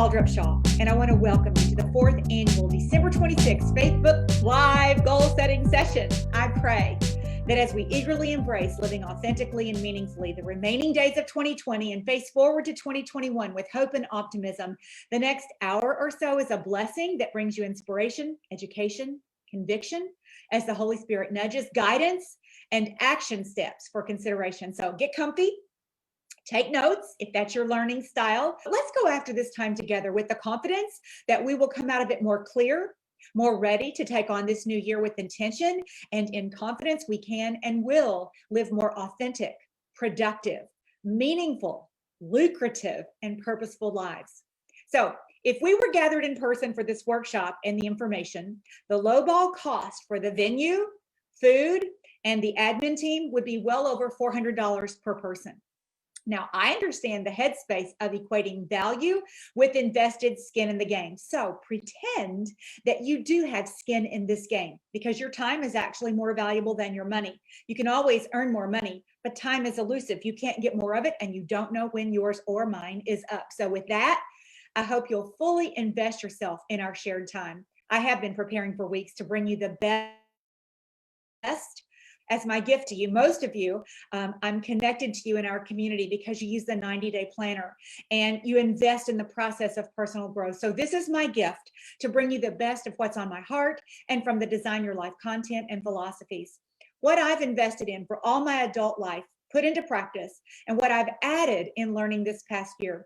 Pamela Shaw, and I want to welcome you to the 4th annual December 26th Facebook Live Goal Setting Session. I pray that as we eagerly embrace living authentically and meaningfully the remaining days of 2020 and face forward to 2021 with hope and optimism, the next hour or so is a blessing that brings you inspiration, education, conviction, as the Holy Spirit nudges, guidance, and action steps for consideration. So get comfy. Take notes if that's your learning style. Let's go after this time together with the confidence that we will come out of it more clear, more ready to take on this new year with intention, and in confidence we can and will live more authentic, productive, meaningful, lucrative, and purposeful lives. So if we were gathered in person for this workshop and the information, the lowball cost for the venue, food, and the admin team would be well over $400 per person. Now, I understand the headspace of equating value with invested skin in the game. So pretend that you do have skin in this game because your time is actually more valuable than your money. You can always earn more money, but time is elusive. You can't get more of it, and you don't know when yours or mine is up. So with that, I hope you'll fully invest yourself in our shared time. I have been preparing for weeks to bring you the best as my gift to you. Most of you, I'm connected to you in our community because you use the 90-day planner and you invest in the process of personal growth. So this is my gift to bring you the best of what's on my heart and from the Design Your Life content and philosophies. What I've invested in for all my adult life, put into practice, and what I've added in learning this past year.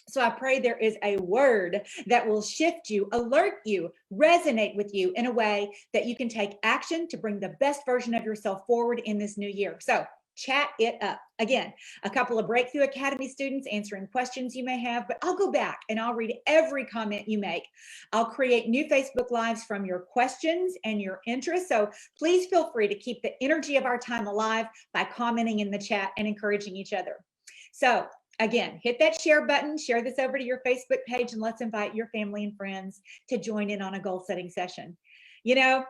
So I pray there is a word that will shift you, alert you, resonate with you in a way that you can take action to bring the best version of yourself forward in this new year. So chat it up. Again, a couple of Breakthrough Academy students answering questions you may have, but I'll go back and I'll read every comment you make. I'll create new Facebook Lives from your questions and your interests. So please feel free to keep the energy of our time alive by commenting in the chat and encouraging each other. So again, hit that share button, share this over to your Facebook page, and let's invite your family and friends to join in on a goal setting session. You know,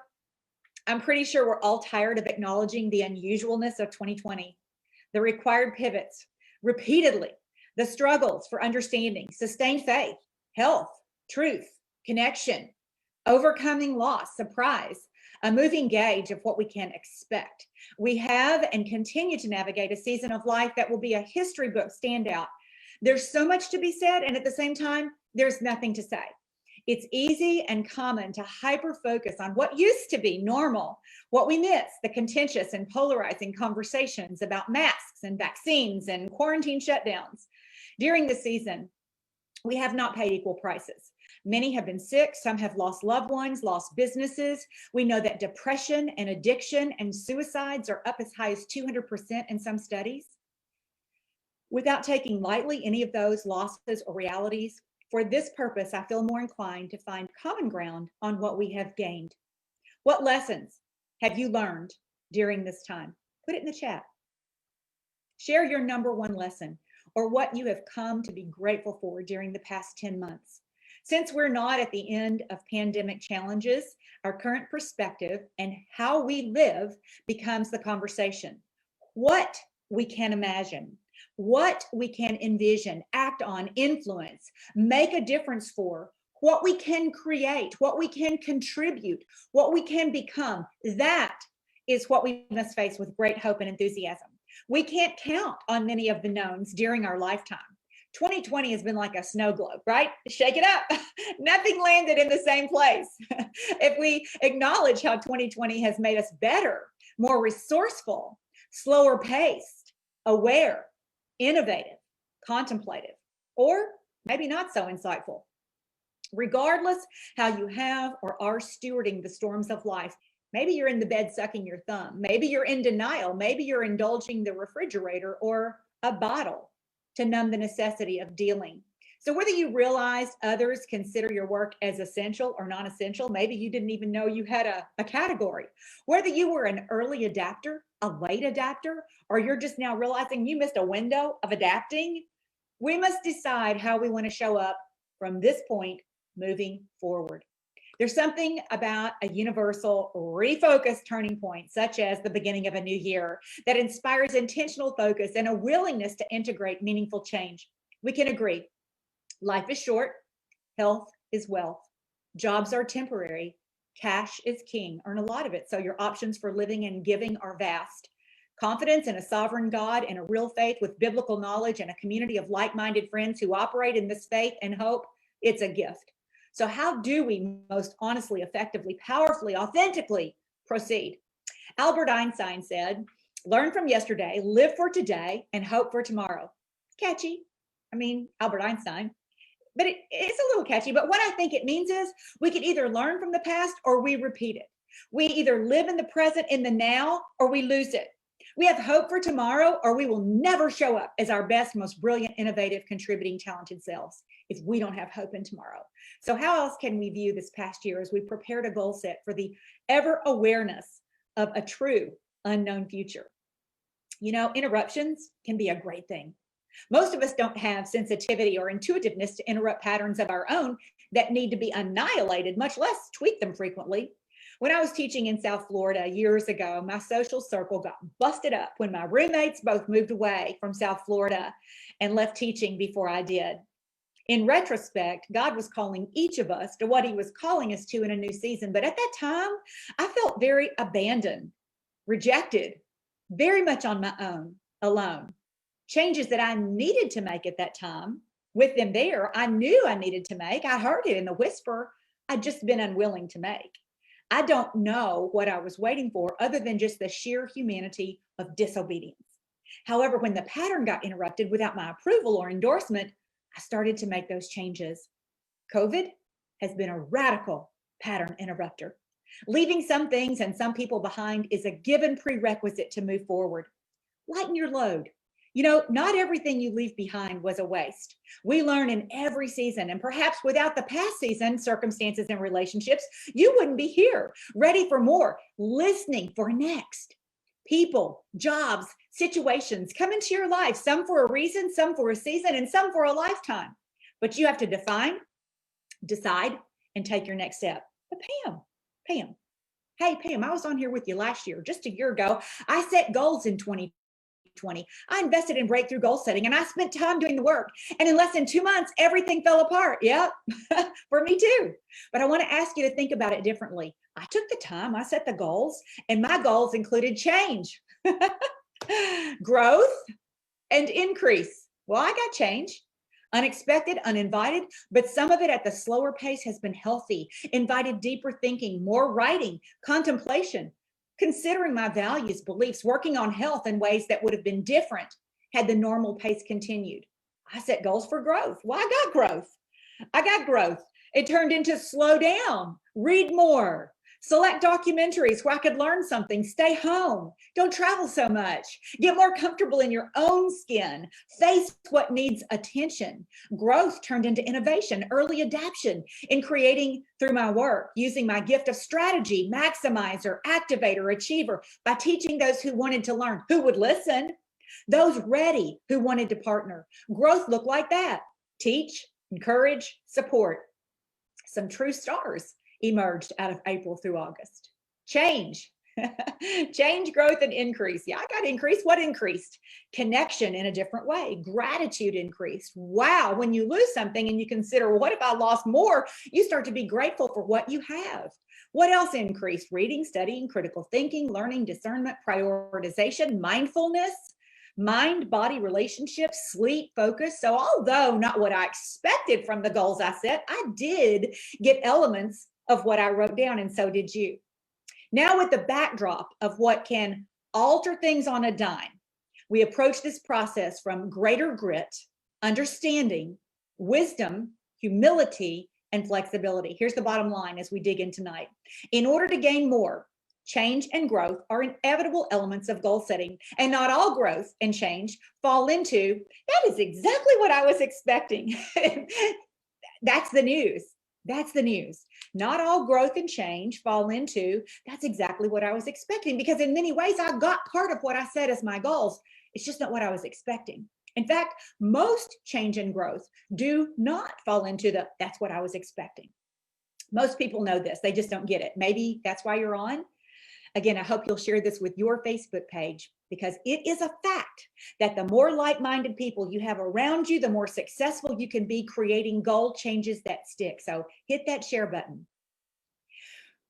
I'm pretty sure we're all tired of acknowledging the unusualness of 2020, the required pivots repeatedly, the struggles for understanding, sustained faith, health, truth, connection, overcoming loss, surprise, a moving gauge of what we can expect. We have and continue to navigate a season of life that will be a history book standout. There's so much to be said, and at the same time, there's nothing to say. It's easy and common to hyper-focus on what used to be normal, what we miss, the contentious and polarizing conversations about masks and vaccines and quarantine shutdowns. During this season, we have not paid equal prices. Many have been sick, some have lost loved ones, lost businesses. We know that depression and addiction and suicides are up as high as 200% in some studies. Without taking lightly any of those losses or realities, for this purpose, I feel more inclined to find common ground on what we have gained. What lessons have you learned during this time? Put it in the chat. Share your number one lesson or what you have come to be grateful for during the past 10 months. Since we're not at the end of pandemic challenges, our current perspective and how we live becomes the conversation. What we can imagine, what we can envision, act on, influence, make a difference for, what we can create, what we can contribute, what we can become, that is what we must face with great hope and enthusiasm. We can't count on many of the knowns during our lifetime. 2020 has been like a snow globe, right? Shake it up. Nothing landed in the same place. If we acknowledge how 2020 has made us better, more resourceful, slower paced, aware, innovative, contemplative, or maybe not so insightful. Regardless how you have or are stewarding the storms of life, maybe you're in the bed sucking your thumb. Maybe you're in denial. Maybe you're indulging the refrigerator or a bottle to numb the necessity of dealing. So whether you realize others consider your work as essential or non-essential, maybe you didn't even know you had a category. Whether you were an early adapter, a late adapter, or you're just now realizing you missed a window of adapting, we must decide how we want to show up from this point moving forward. There's something about a universal refocus turning point, such as the beginning of a new year, that inspires intentional focus and a willingness to integrate meaningful change. We can agree, life is short, Health is wealth. Jobs are temporary. Cash is king. Earn a lot of it. So your options for living and giving are vast. Confidence in a sovereign God and a real faith with biblical knowledge and a community of like-minded friends who operate in this faith and hope, it's a gift. So how do we most honestly, effectively, powerfully, authentically proceed? Albert Einstein said, learn from yesterday, live for today, and hope for tomorrow. Catchy. I mean, Albert Einstein. But it's a little catchy. But what I think it means is we can either learn from the past or we repeat it. We either live in the present, in the now, or we lose it. We have hope for tomorrow, or we will never show up as our best, most brilliant, innovative, contributing, talented selves if we don't have hope in tomorrow. So how else can we view this past year as we prepared a goal set for the ever awareness of a true unknown future? You know, interruptions can be a great thing. Most of us don't have sensitivity or intuitiveness to interrupt patterns of our own that need to be annihilated, much less tweak them frequently. When I was teaching in South Florida years ago, my social circle got busted up when my roommates both moved away from South Florida and left teaching before I did. In retrospect, God was calling each of us to what he was calling us to in a new season. But at that time, I felt very abandoned, rejected, very much on my own, alone. Changes that I needed to make at that time, with them there, I knew I needed to make. I heard it in the whisper. I'd just been unwilling to make. I don't know what I was waiting for other than just the sheer humanity of disobedience. However, when the pattern got interrupted without my approval or endorsement, I started to make those changes. COVID has been a radical pattern interrupter. Leaving some things and some people behind is a given prerequisite to move forward. Lighten your load. You know, not everything you leave behind was a waste. We learn in every season, and perhaps without the past season, circumstances and relationships, you wouldn't be here, ready for more, listening for next. People, jobs, situations come into your life, some for a reason, some for a season, and some for a lifetime. But you have to define, decide, and take your next step. But Pam, hey, Pam, I was on here with you last year, just a year ago. I set goals in 2020. I invested in breakthrough goal setting and I spent time doing the work. And in less than 2 months, everything fell apart. Yep, for me too. But I want to ask you to think about it differently. I took the time, I set the goals, and my goals included change, growth, and increase. Well, I got change. Unexpected, uninvited, but some of it at the slower pace has been healthy, invited deeper thinking, more writing, contemplation, considering my values, beliefs, working on health in ways that would have been different had the normal pace continued. I set goals for growth. Well, I got growth. It turned into slow down, read more, select documentaries where I could learn something, stay home, don't travel so much, get more comfortable in your own skin, face what needs attention. Growth turned into innovation, early adaption in creating through my work, using my gift of strategy, maximizer, activator, achiever, by teaching those who wanted to learn, who would listen, those ready who wanted to partner. Growth looked like that: teach, encourage, support. Some true stars emerged out of April through August. Change, change, growth, and increase. Yeah, I got increased. What increased? Connection in a different way. Gratitude increased. Wow, when you lose something and you consider, well, what if I lost more? You start to be grateful for what you have. What else increased? Reading, studying, critical thinking, learning, discernment, prioritization, mindfulness, mind-body relationships, sleep, focus. So although not what I expected from the goals I set, I did get elements of what I wrote down, and so did you. Now, with the backdrop of what can alter things on a dime, we approach this process from greater grit, understanding, wisdom, humility, and flexibility. Here's the bottom line as we dig in tonight. In order to gain more, change and growth are inevitable elements of goal setting, and not all growth and change fall into, that is exactly what I was expecting. That's the news. That's the news. Not all growth and change fall into, that's exactly what I was expecting, because in many ways I got part of what I set as my goals. It's just not what I was expecting. In fact, most change and growth do not fall into the, that's what I was expecting. Most people know this. They just don't get it. Maybe that's why you're on. Again, I hope you'll share this with your Facebook page. because it is a fact that the more like-minded people you have around you, the more successful you can be creating goal changes that stick. So hit that share button.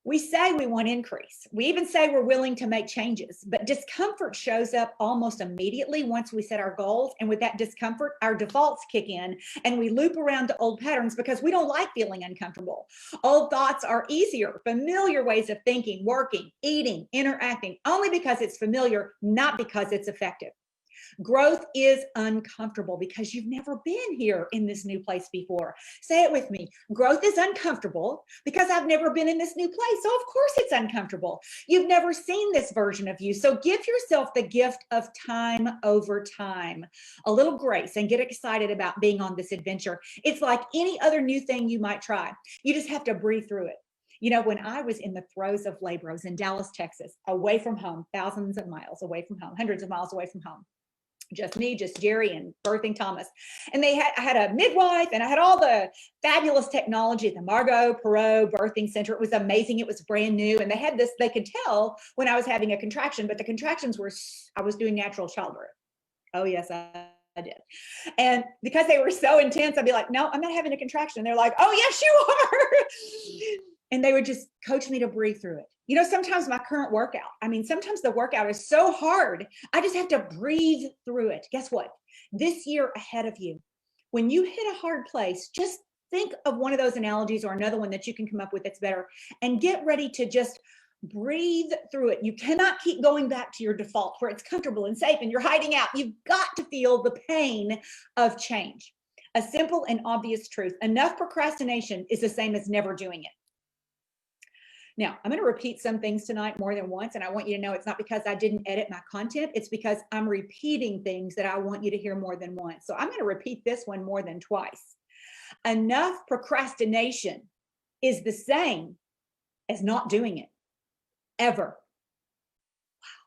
We say we want increase. We even say we're willing to make changes, but discomfort shows up almost immediately once we set our goals. And with that discomfort, our defaults kick in and we loop around to old patterns because we don't like feeling uncomfortable. Old thoughts are easier, familiar ways of thinking, working, eating, interacting, only because it's familiar, not because it's effective. Growth is uncomfortable because you've never been here in this new place before. Say it with me. Growth is uncomfortable because I've never been in this new place. So of course it's uncomfortable. You've never seen this version of you. So give yourself the gift of time over time, a little grace, and get excited about being on this adventure. It's like any other new thing you might try. You just have to breathe through it. You know, when I was in the throes of labor, I was in Dallas, Texas, away from home, thousands of miles away from home, hundreds of miles away from home. Just me, just Jerry, and birthing Thomas. And I had a midwife, and I had all the fabulous technology at the Margot Perot Birthing Center. It was amazing. It was brand new. And they had this, they could tell when I was having a contraction, but the contractions were, I was doing natural childbirth. Oh yes, I did. And because they were so intense, I'd be like, no, I'm not having a contraction. They're like, oh yes, you are. And they would just coach me to breathe through it. You know, sometimes my current workout, sometimes the workout is so hard, I just have to breathe through it. Guess what? This year ahead of you, when you hit a hard place, just think of one of those analogies or another one that you can come up with that's better, and get ready to just breathe through it. You cannot keep going back to your default where it's comfortable and safe and you're hiding out. You've got to feel the pain of change. A simple and obvious truth: enough procrastination is the same as never doing it. Now, I'm going to repeat some things tonight more than once, and I want you to know it's not because I didn't edit my content. It's because I'm repeating things that I want you to hear more than once. So I'm going to repeat this one more than twice. Enough procrastination is the same as not doing it, ever. Wow.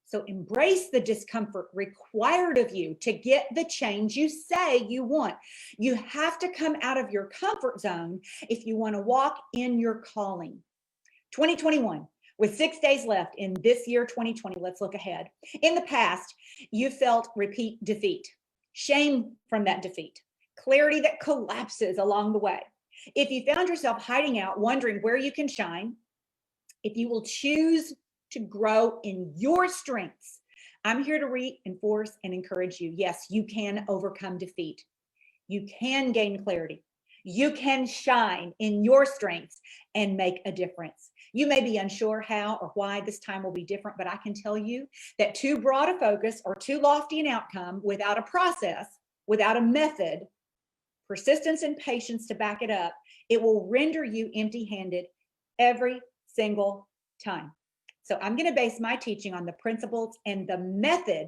So embrace the discomfort required of you to get the change you say you want. You have to come out of your comfort zone if you want to walk in your calling. 2021, with 6 days left in this year, 2020, let's look ahead. In the past, you felt repeat defeat, shame from that defeat, clarity that collapses along the way. If you found yourself hiding out, wondering where you can shine, if you will choose to grow in your strengths, I'm here to reinforce and encourage you. Yes, you can overcome defeat. You can gain clarity. You can shine in your strengths and make a difference. You may be unsure how or why this time will be different, but I can tell you that too broad a focus or too lofty an outcome without a process, without a method, persistence and patience to back it up, it will render you empty-handed every single time. So I'm going to base my teaching on the principles and the method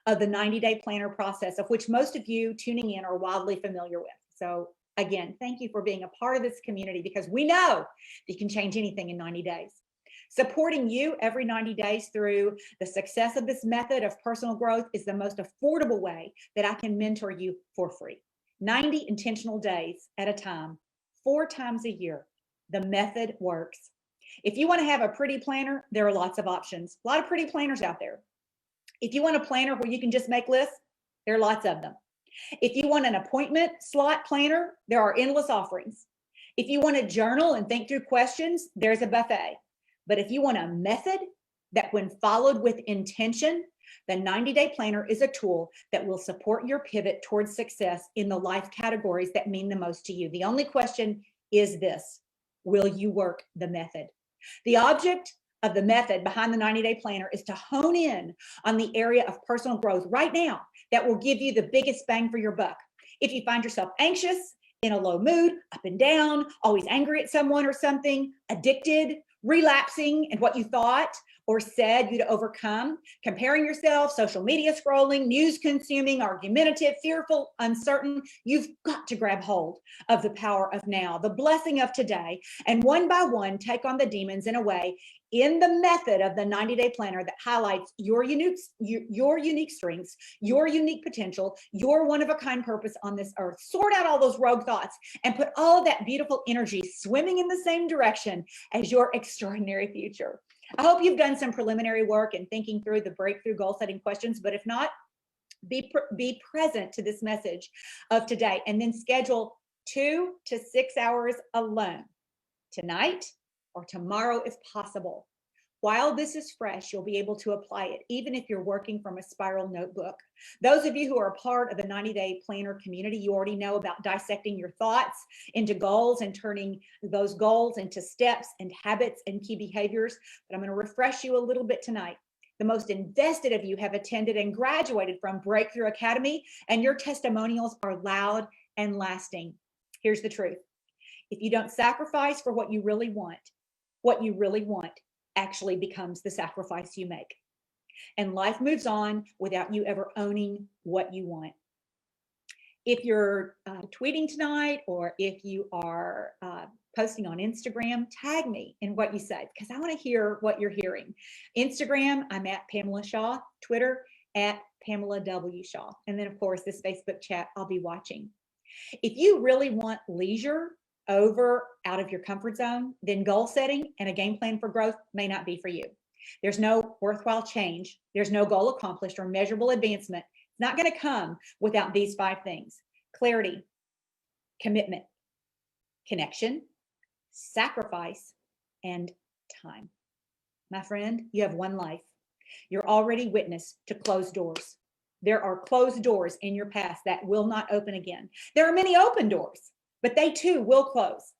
of the 90-day planner process, of which most of you tuning in are wildly familiar with. So again, thank you for being a part of this community, because we know that you can change anything in 90 days. Supporting you every 90 days through the success of this method of personal growth is the most affordable way that I can mentor you for free. 90 intentional days at a time, 4 times a year. The method works. If you want to have a pretty planner, there are lots of options. A lot of pretty planners out there. If you want a planner where you can just make lists, there are lots of them. If you want an appointment slot planner, there are endless offerings. If you want to journal and think through questions, there's a buffet. But if you want a method that, when followed with intention, the 90-day planner is a tool that will support your pivot towards success in the life categories that mean the most to you. The only question is this: will you work the method? The object of the method behind the 90-day planner is to hone in on the area of personal growth right now that will give you the biggest bang for your buck. If you find yourself anxious, in a low mood, up and down, always angry at someone or something, addicted, relapsing in what you thought or said you'd overcome, comparing yourself, social media scrolling, news consuming, argumentative, fearful, uncertain, you've got to grab hold of the power of now, the blessing of today, and one by one take on the demons in a way, in the method of the 90-day planner, that highlights your unique strengths, your unique potential, your one-of-a-kind purpose on this earth. Sort out all those rogue thoughts and put all of that beautiful energy swimming in the same direction as your extraordinary future. I hope you've done some preliminary work and thinking through the breakthrough goal setting questions, but if not, be present to this message of today, and then schedule 2 to 6 hours alone tonight or tomorrow if possible. While this is fresh, you'll be able to apply it, even if you're working from a spiral notebook. Those of you who are part of the 90-day planner community, you already know about dissecting your thoughts into goals and turning those goals into steps and habits and key behaviors. But I'm going to refresh you a little bit tonight. The most invested of you have attended and graduated from Breakthrough Academy, and your testimonials are loud and lasting. Here's the truth. If you don't sacrifice for what you really want actually becomes the sacrifice you make. And life moves on without you ever owning what you want. If you're tweeting tonight, or if you are posting on Instagram, tag me in what you say, because I want to hear what you're hearing. Instagram, I'm at Pamela Shaw. Twitter, at Pamela W. Shaw. And then, of course, this Facebook chat I'll be watching. If you really want leisure over out of your comfort zone, then goal setting and a game plan for growth may not be for you. There's no worthwhile change. There's no goal accomplished or measurable advancement. It's not going to come without these 5 things: clarity, commitment, connection, sacrifice, and time. My friend, you have one life. You're already witness to closed doors. There are closed doors in your past that will not open again. There are many open doors, but they too will close.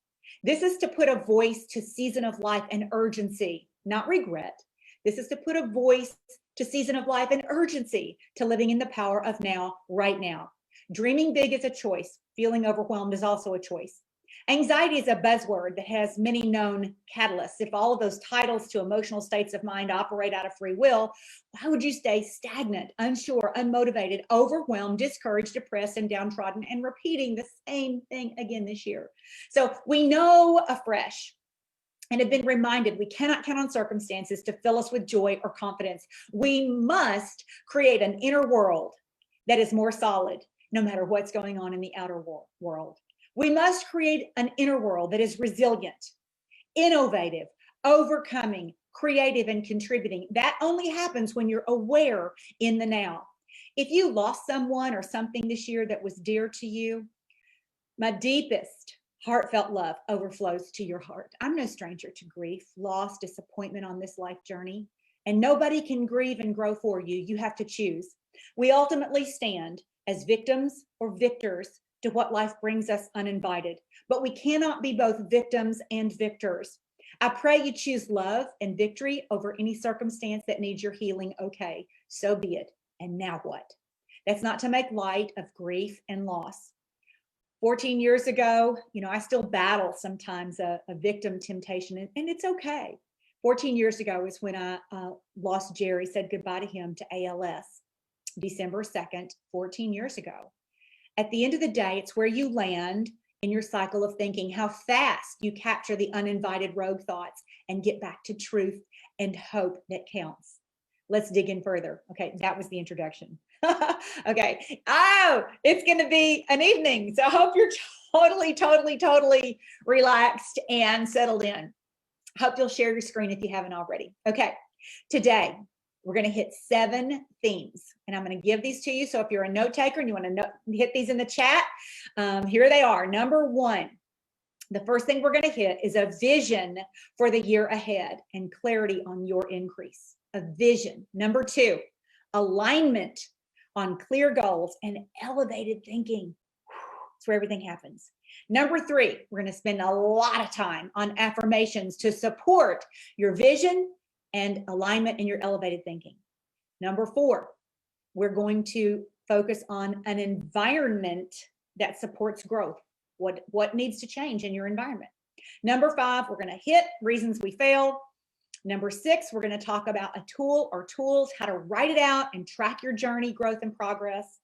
This is to put a voice to season of life and urgency, not regret. This is to put a voice to season of life and urgency to living in the power of now, right now. Dreaming big is a choice. Feeling overwhelmed is also a choice. Anxiety is a buzzword that has many known catalysts. If all of those titles to emotional states of mind operate out of free will, why would you stay stagnant, unsure, unmotivated, overwhelmed, discouraged, depressed, and downtrodden, and repeating the same thing again this year? So we know afresh and have been reminded we cannot count on circumstances to fill us with joy or confidence. We must create an inner world that is more solid, no matter what's going on in the outer world. We must create an inner world that is resilient, innovative, overcoming, creative, and contributing. That only happens when you're aware in the now. If you lost someone or something this year that was dear to you, my deepest heartfelt love overflows to your heart. I'm no stranger to grief, loss, disappointment on this life journey, and nobody can grieve and grow for you. You have to choose. We ultimately stand as victims or victors to what life brings us uninvited, but we cannot be both victims and victors. I pray you choose love and victory over any circumstance that needs your healing. Okay, so be it. And now what? That's not to make light of grief and loss. 14 years ago, I still battle sometimes a victim temptation, and it's okay. 14 years ago is when I lost Jerry, said goodbye to him to ALS, December 2nd, 14 years ago. At the end of the day, it's where you land in your cycle of thinking, how fast you capture the uninvited rogue thoughts and get back to truth and hope that counts. Let's dig in further. Okay, that was the introduction. Okay. Oh, it's going to be an evening. So I hope you're totally relaxed and settled in. Hope you'll share your screen if you haven't already. Okay. Today, we're going to hit 7 themes, and I'm going to give these to you. So if you're a note taker and you want to hit these in the chat, here they are. Number 1, the first thing we're going to hit is a vision for the year ahead and clarity on your increase. A vision. Number 2, alignment on clear goals and elevated thinking. It's where everything happens. Number 3, we're going to spend a lot of time on affirmations to support your vision and alignment in your elevated thinking. Number 4, we're going to focus on an environment that supports growth. What needs to change in your environment? Number 5, we're going to hit reasons we fail. Number 6, we're going to talk about a tool or tools, how to write it out and track your journey, growth, and progress.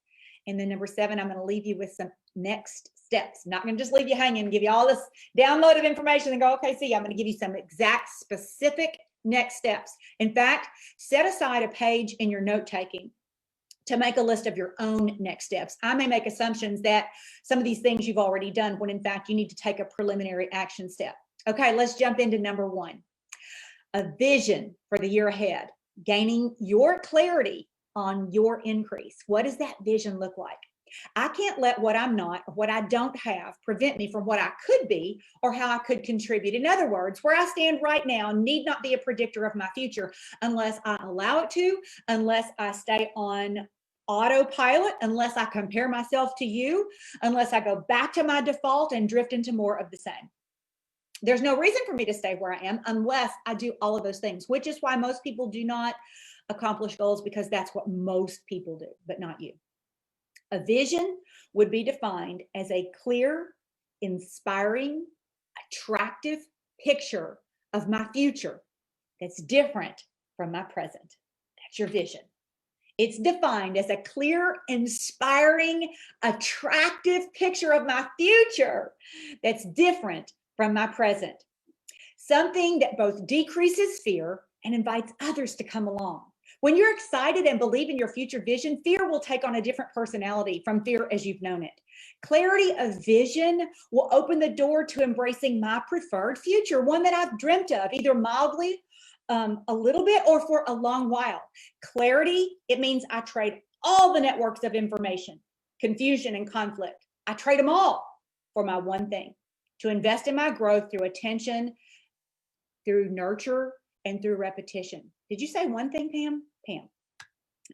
And then number 7, I'm going to leave you with some next steps. I'm not going to just leave you hanging and give you all this download of information and go, okay, see, I'm going to give you some exact specific next steps. In fact, set aside a page in your note taking to make a list of your own next steps. I may make assumptions that some of these things you've already done, when in fact you need to take a preliminary action step. Okay, let's jump into number 1. A vision for the year ahead, gaining your clarity on your increase. What does that vision look like? I can't let what I'm not or what I don't have prevent me from what I could be or how I could contribute. In other words, where I stand right now need not be a predictor of my future unless I allow it to, unless I stay on autopilot, unless I compare myself to you, unless I go back to my default and drift into more of the same. There's no reason for me to stay where I am unless I do all of those things, which is why most people do not accomplish goals, because that's what most people do, but not you. A vision would be defined as a clear, inspiring, attractive picture of my future that's different from my present. That's your vision. It's defined as a clear, inspiring, attractive picture of my future that's different from my present. Something that both decreases fear and invites others to come along. When you're excited and believe in your future vision, fear will take on a different personality from fear as you've known it. Clarity of vision will open the door to embracing my preferred future, one that I've dreamt of, either mildly, a little bit, or for a long while. Clarity, it means I trade all the networks of information, confusion, and conflict. I trade them all for my one thing, to invest in my growth through attention, through nurture, and through repetition. Did you say one thing, Pam? Pam.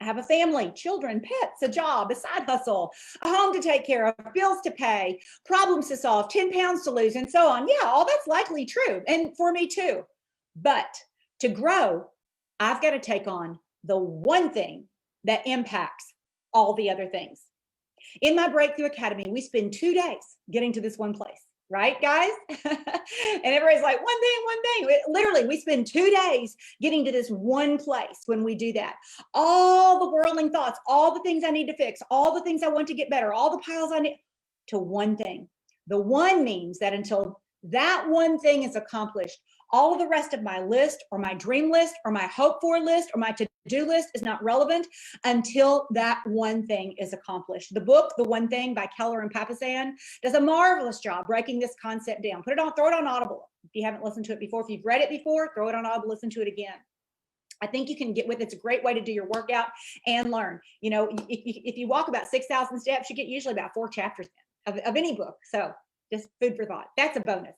I have a family, children, pets, a job, a side hustle, a home to take care of, bills to pay, problems to solve, 10 pounds to lose, and so on. Yeah, all that's likely true. And for me too. But to grow, I've got to take on the one thing that impacts all the other things. In my Breakthrough Academy, we spend 2 days getting to this one place. Right, guys? And everybody's like, one thing. Literally, we spend 2 days getting to this one place when we do that. All the whirling thoughts, all the things I need to fix, all the things I want to get better, all the piles I need, to one thing. The one means that until that one thing is accomplished, all of the rest of my list or my dream list or my hope for list or my to-do list is not relevant until that one thing is accomplished. The book, The One Thing by Keller and Papasan, does a marvelous job breaking this concept down. Throw it on Audible. If you haven't listened to it before, if you've read it before, throw it on Audible, listen to it again. I think you can get with it. It's a great way to do your workout and learn. You know, if you walk about 6,000 steps, you get usually about 4 chapters of any book. So just food for thought. That's a bonus.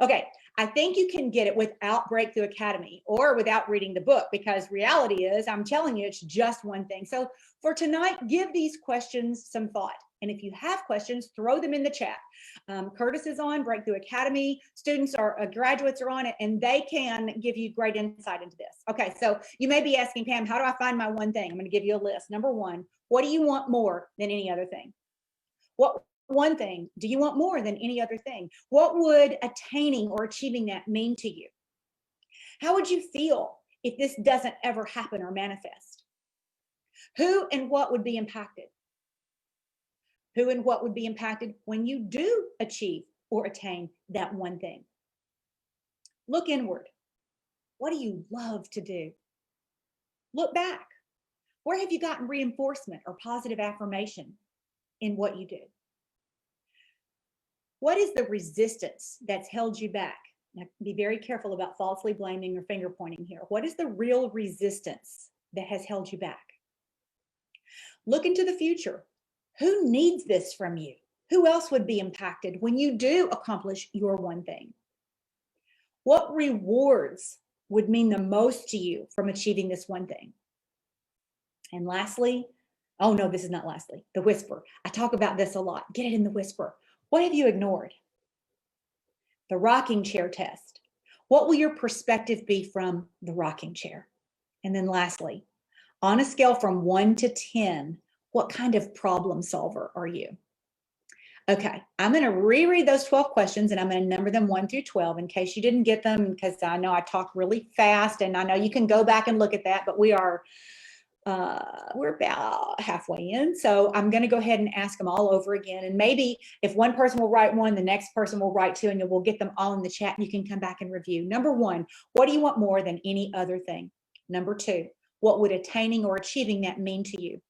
Okay, I think you can get it without Breakthrough Academy or without reading the book, because reality is, I'm telling you, it's just one thing. So for tonight, give these questions some thought. And if you have questions, throw them in the chat. Curtis is on Breakthrough Academy. Students graduates are on it, and they can give you great insight into this. Okay, so you may be asking, Pam, how do I find my one thing? I'm going to give you a list. Number one, what do you want more than any other thing? What one thing do you want more than any other thing? What would attaining or achieving that mean to you? How would you feel if this doesn't ever happen or manifest? Who and what would be impacted? Who and what would be impacted when you do achieve or attain that one thing? Look inward. What do you love to do? Look back. Where have you gotten reinforcement or positive affirmation in what you do? What is the resistance that's held you back? Now, be very careful about falsely blaming or finger pointing here. What is the real resistance that has held you back? Look into the future. Who needs this from you? Who else would be impacted when you do accomplish your one thing? What rewards would mean the most to you from achieving this one thing? And lastly, oh no, this is not lastly, the whisper. I talk about this a lot. Get it in the whisper. What have you ignored? The rocking chair test. What will your perspective be from the rocking chair? And then lastly, on a scale from 1 to 10, what kind of problem solver are you? Okay, I'm going to reread those 12 questions, and I'm going to number them 1 through 12 in case you didn't get them, because I know I talk really fast, and I know you can go back and look at that, but we're about halfway in. So I'm going to go ahead and ask them all over again. And maybe if one person will write one, the next person will write two, and then we'll get them all in the chat and you can come back and review. Number 1, what do you want more than any other thing? Number 2, what would attaining or achieving that mean to you?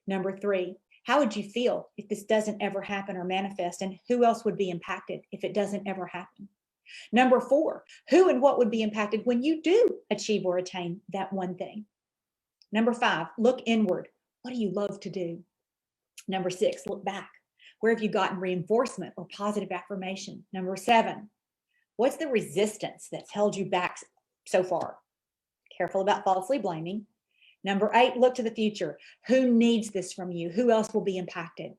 Number 3, how would you feel if this doesn't ever happen or manifest? And who else would be impacted if it doesn't ever happen? Number 4, who and what would be impacted when you do achieve or attain that one thing? Number 5, look inward. What do you love to do? Number 6, look back. Where have you gotten reinforcement or positive affirmation? Number 7, what's the resistance that's held you back so far? Careful about falsely blaming. Number 8, look to the future. Who needs this from you? Who else will be impacted?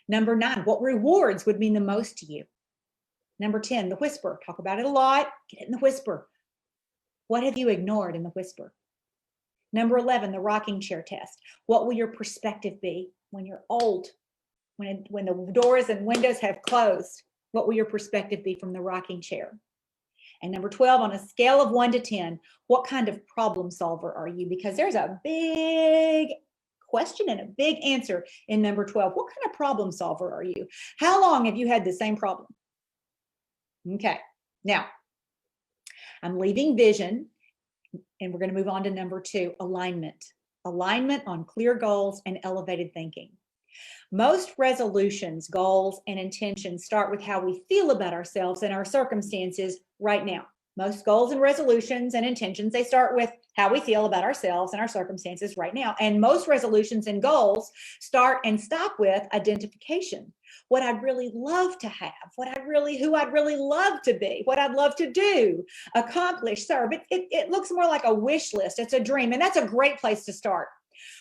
Number 9, what rewards would mean the most to you? Number 10, the whisper. Talk about it a lot. Get it in the whisper. What have you ignored in the whisper? Number 11, the rocking chair test. What will your perspective be when you're old? When the doors and windows have closed, what will your perspective be from the rocking chair? And number 12, on a scale of 1 to 10, what kind of problem solver are you? Because there's a big question and a big answer in number 12. What kind of problem solver are you? How long have you had the same problem? Okay, now I'm leaving vision and we're going to move on to number 2, alignment. Alignment on clear goals and elevated thinking. Most resolutions, goals, and intentions start with how we feel about ourselves and our circumstances right now. Most goals and resolutions and intentions, they start with how we feel about ourselves and our circumstances right now. And most resolutions and goals start and stop with identification. What I'd really love to have, who I'd really love to be, what I'd love to do, accomplish, serve. It looks more like a wish list. It's a dream, and that's a great place to start.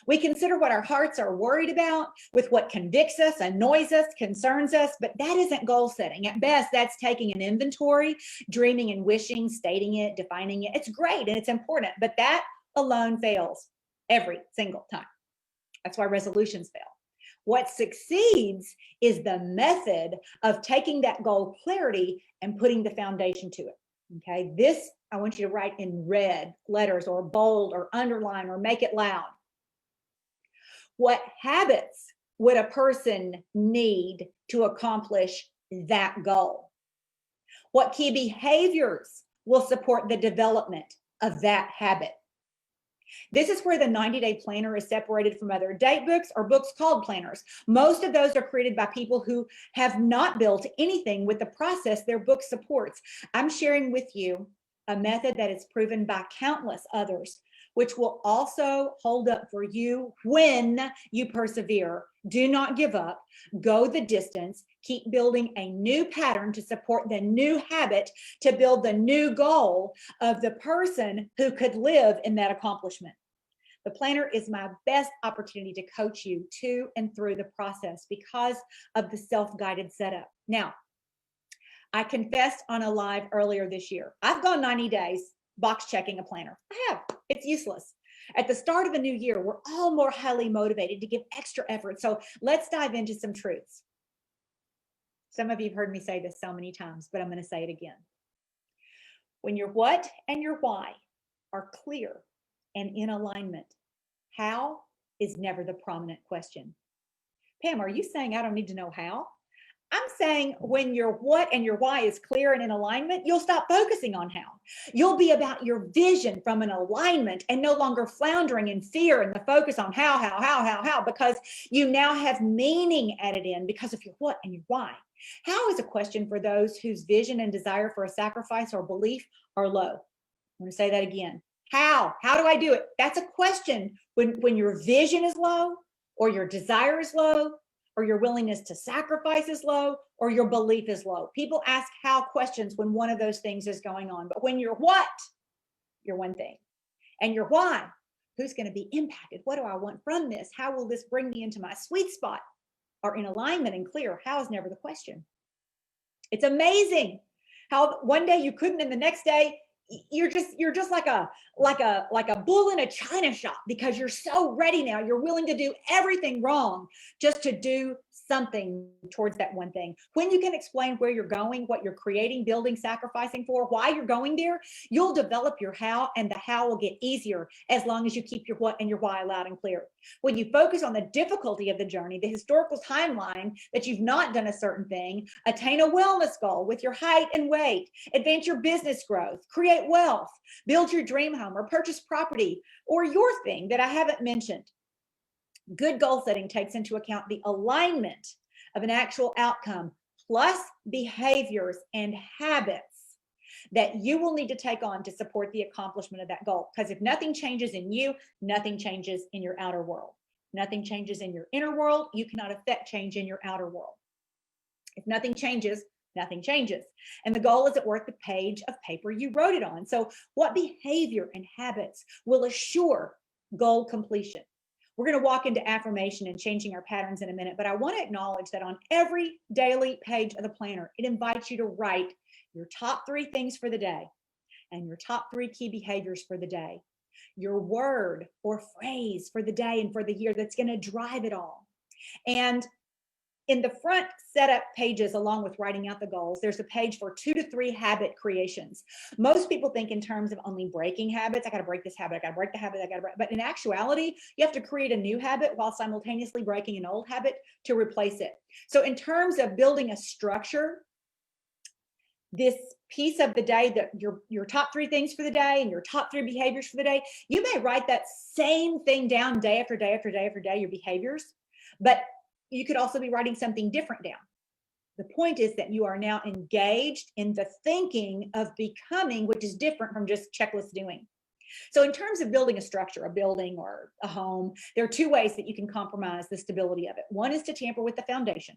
We consider what our hearts are worried about, with what convicts us, annoys us, concerns us, but that isn't goal setting. At best, that's taking an inventory, dreaming and wishing, stating it, defining it. It's great and it's important, but that alone fails every single time. That's why resolutions fail. What succeeds is the method of taking that goal clarity and putting the foundation to it. Okay, this I want you to write in red letters or bold or underline or make it loud. What habits would a person need to accomplish that goal? What key behaviors will support the development of that habit? This is where the 90-day planner is separated from other date books or books called planners. Most of those are created by people who have not built anything with the process their book supports. I'm sharing with you a method that is proven by countless others, which will also hold up for you when you persevere. Do not give up. Go the distance. Keep building a new pattern to support the new habit, to build the new goal of the person who could live in that accomplishment. The planner is my best opportunity to coach you to and through the process because of the self-guided setup. Now, I confessed on a live earlier this year. I've gone 90 days box checking a planner. I have. It's useless. At the start of a new year, we're all more highly motivated to give extra effort. So let's dive into some truths. Some of you have heard me say this so many times, but I'm going to say it again. When your what and your why are clear and in alignment, how is never the prominent question. Pam, are you saying I don't need to know how? I'm saying when your what and your why is clear and in alignment, you'll stop focusing on how. You'll be about your vision from an alignment and no longer floundering in fear and the focus on how, because you now have meaning added in because of your what and your why. How is a question for those whose vision and desire for a sacrifice or belief are low. I'm going to say that again. How do I do it? That's a question when your vision is low or your desire is low, or your willingness to sacrifice is low, or your belief is low. People ask how questions when one of those things is going on. But when you're what, you're one thing. And your why, who's going to be impacted? What do I want from this? How will this bring me into my sweet spot? Are in alignment and clear. How is never the question. It's amazing how one day you couldn't and the next day you're just like a bull in a china shop because you're so ready now. You're willing to do everything wrong just to do something towards that one thing. When you can explain where you're going, what you're creating, building, sacrificing for, why you're going there, you'll develop your how, and the how will get easier as long as you keep your what and your why loud and clear. When you focus on the difficulty of the journey, the historical timeline that you've not done a certain thing, attain a wellness goal with your height and weight, advance your business growth, create wealth, build your dream home or purchase property, or your thing that I haven't mentioned. Good goal setting takes into account the alignment of an actual outcome plus behaviors and habits that you will need to take on to support the accomplishment of that goal. Because if nothing changes in you, nothing changes in your outer world. Nothing changes in your inner world, you cannot affect change in your outer world. If nothing changes, nothing changes. And the goal isn't worth the page of paper you wrote it on. So what behavior and habits will assure goal completion? We're going to walk into affirmation and changing our patterns in a minute, but I want to acknowledge that on every daily page of the planner, it invites you to write your top 3 things for the day and your top 3 key behaviors for the day, your word or phrase for the day and for the year that's going to drive it all. And in the front setup pages, along with writing out the goals, there's a page for 2 to 3 habit creations. Most people think in terms of only breaking habits. I got to break this habit. I got to break the habit. I got to break. But in actuality, you have to create a new habit while simultaneously breaking an old habit to replace it. So in terms of building a structure, this piece of the day, that your top 3 things for the day and your top 3 behaviors for the day, you may write that same thing down day after day after day after day, your behaviors, but you could also be writing something different down. The point is that you are now engaged in the thinking of becoming, which is different from just checklist doing. So in terms of building a structure, a building or a home, there are 2 ways that you can compromise the stability of it. One is to tamper with the foundation.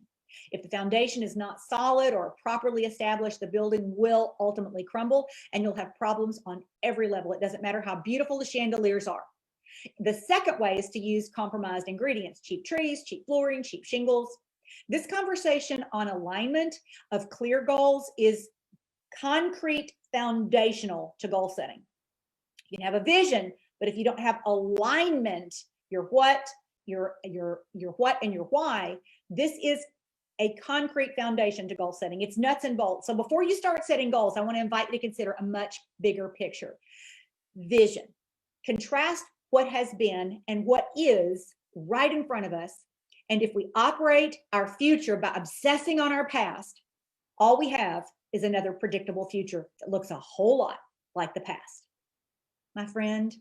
If the foundation is not solid or properly established, the building will ultimately crumble and you'll have problems on every level. It doesn't matter how beautiful the chandeliers are. The second way is to use compromised ingredients, cheap trees, cheap flooring, cheap shingles. This conversation on alignment of clear goals is concrete foundational to goal setting. You can have a vision, but if you don't have alignment, your what, your what and your why, this is a concrete foundation to goal setting. It's nuts and bolts. So before you start setting goals, I want to invite you to consider a much bigger picture. Vision. Contrast what has been and what is right in front of us. And if we operate our future by obsessing on our past, all we have is another predictable future that looks a whole lot like the past. My friend,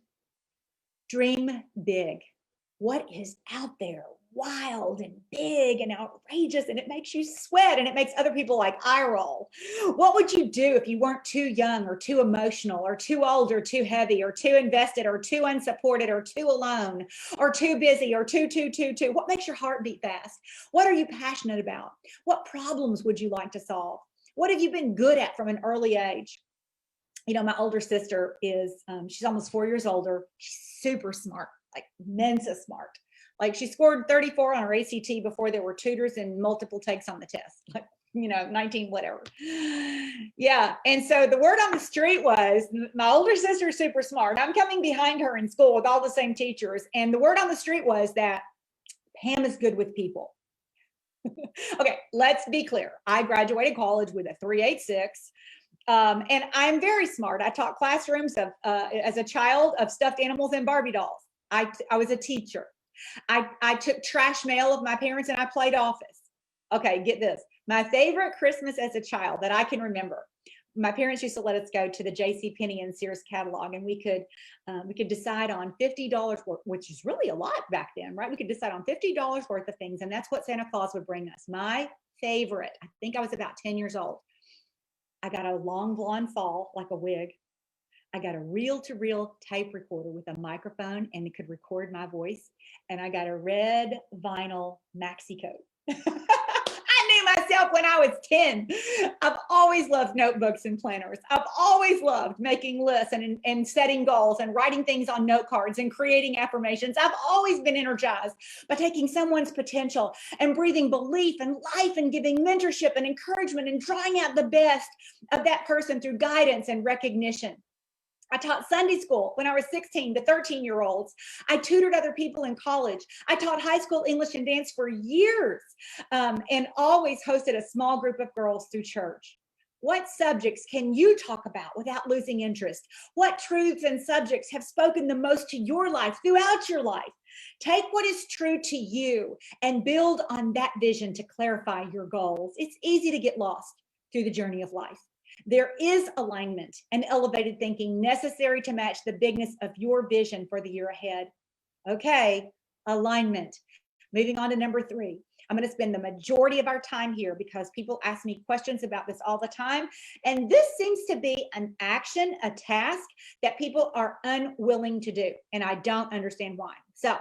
dream big. What is out there? Wild and big and outrageous, and it makes you sweat and it makes other people like eye roll. What would you do if you weren't too young or too emotional or too old or too heavy or too invested or too unsupported or too alone or too busy or too? What makes your heart beat fast? What are you passionate about? What problems would you like to solve? What have you been good at from an early age? You know, my older sister is, she's almost 4 years older. She's super smart, like Mensa smart. Like she scored 34 on her ACT before there were tutors and multiple takes on the test, like, 19, whatever. Yeah. And so the word on the street was my older sister is super smart. I'm coming behind her in school with all the same teachers. And the word on the street was that Pam is good with people. Okay, let's be clear. I graduated college with a 386. And I'm very smart. I taught classrooms of, as a child, of stuffed animals and Barbie dolls. I was a teacher. I took trash mail of my parents and I played office. Okay, get this. My favorite Christmas as a child that I can remember, my parents used to let us go to the JCPenney and Sears catalog, and we could decide on $50 worth, which is really a lot back then, right? We could decide on $50 worth of things, and that's what Santa Claus would bring us. My favorite, I think I was about 10 years old. I got a long blonde fall, like a wig. I got a reel-to-reel tape recorder with a microphone and it could record my voice. And I got a red vinyl maxi coat. I knew myself when I was 10. I've always loved notebooks and planners. I've always loved making lists and setting goals and writing things on note cards and creating affirmations. I've always been energized by taking someone's potential and breathing belief and life and giving mentorship and encouragement and drawing out the best of that person through guidance and recognition. I taught Sunday school when I was 16 to 13-year-olds. I tutored other people in college. I taught high school English and dance for years, and always hosted a small group of girls through church. What subjects can you talk about without losing interest? What truths and subjects have spoken the most to your life throughout your life? Take what is true to you and build on that vision to clarify your goals. It's easy to get lost through the journey of life. There is alignment and elevated thinking necessary to match the bigness of your vision for the year ahead. Okay, alignment. Moving on to number 3. I'm going to spend the majority of our time here because people ask me questions about this all the time. And this seems to be an action, a task that people are unwilling to do. And I don't understand why. So,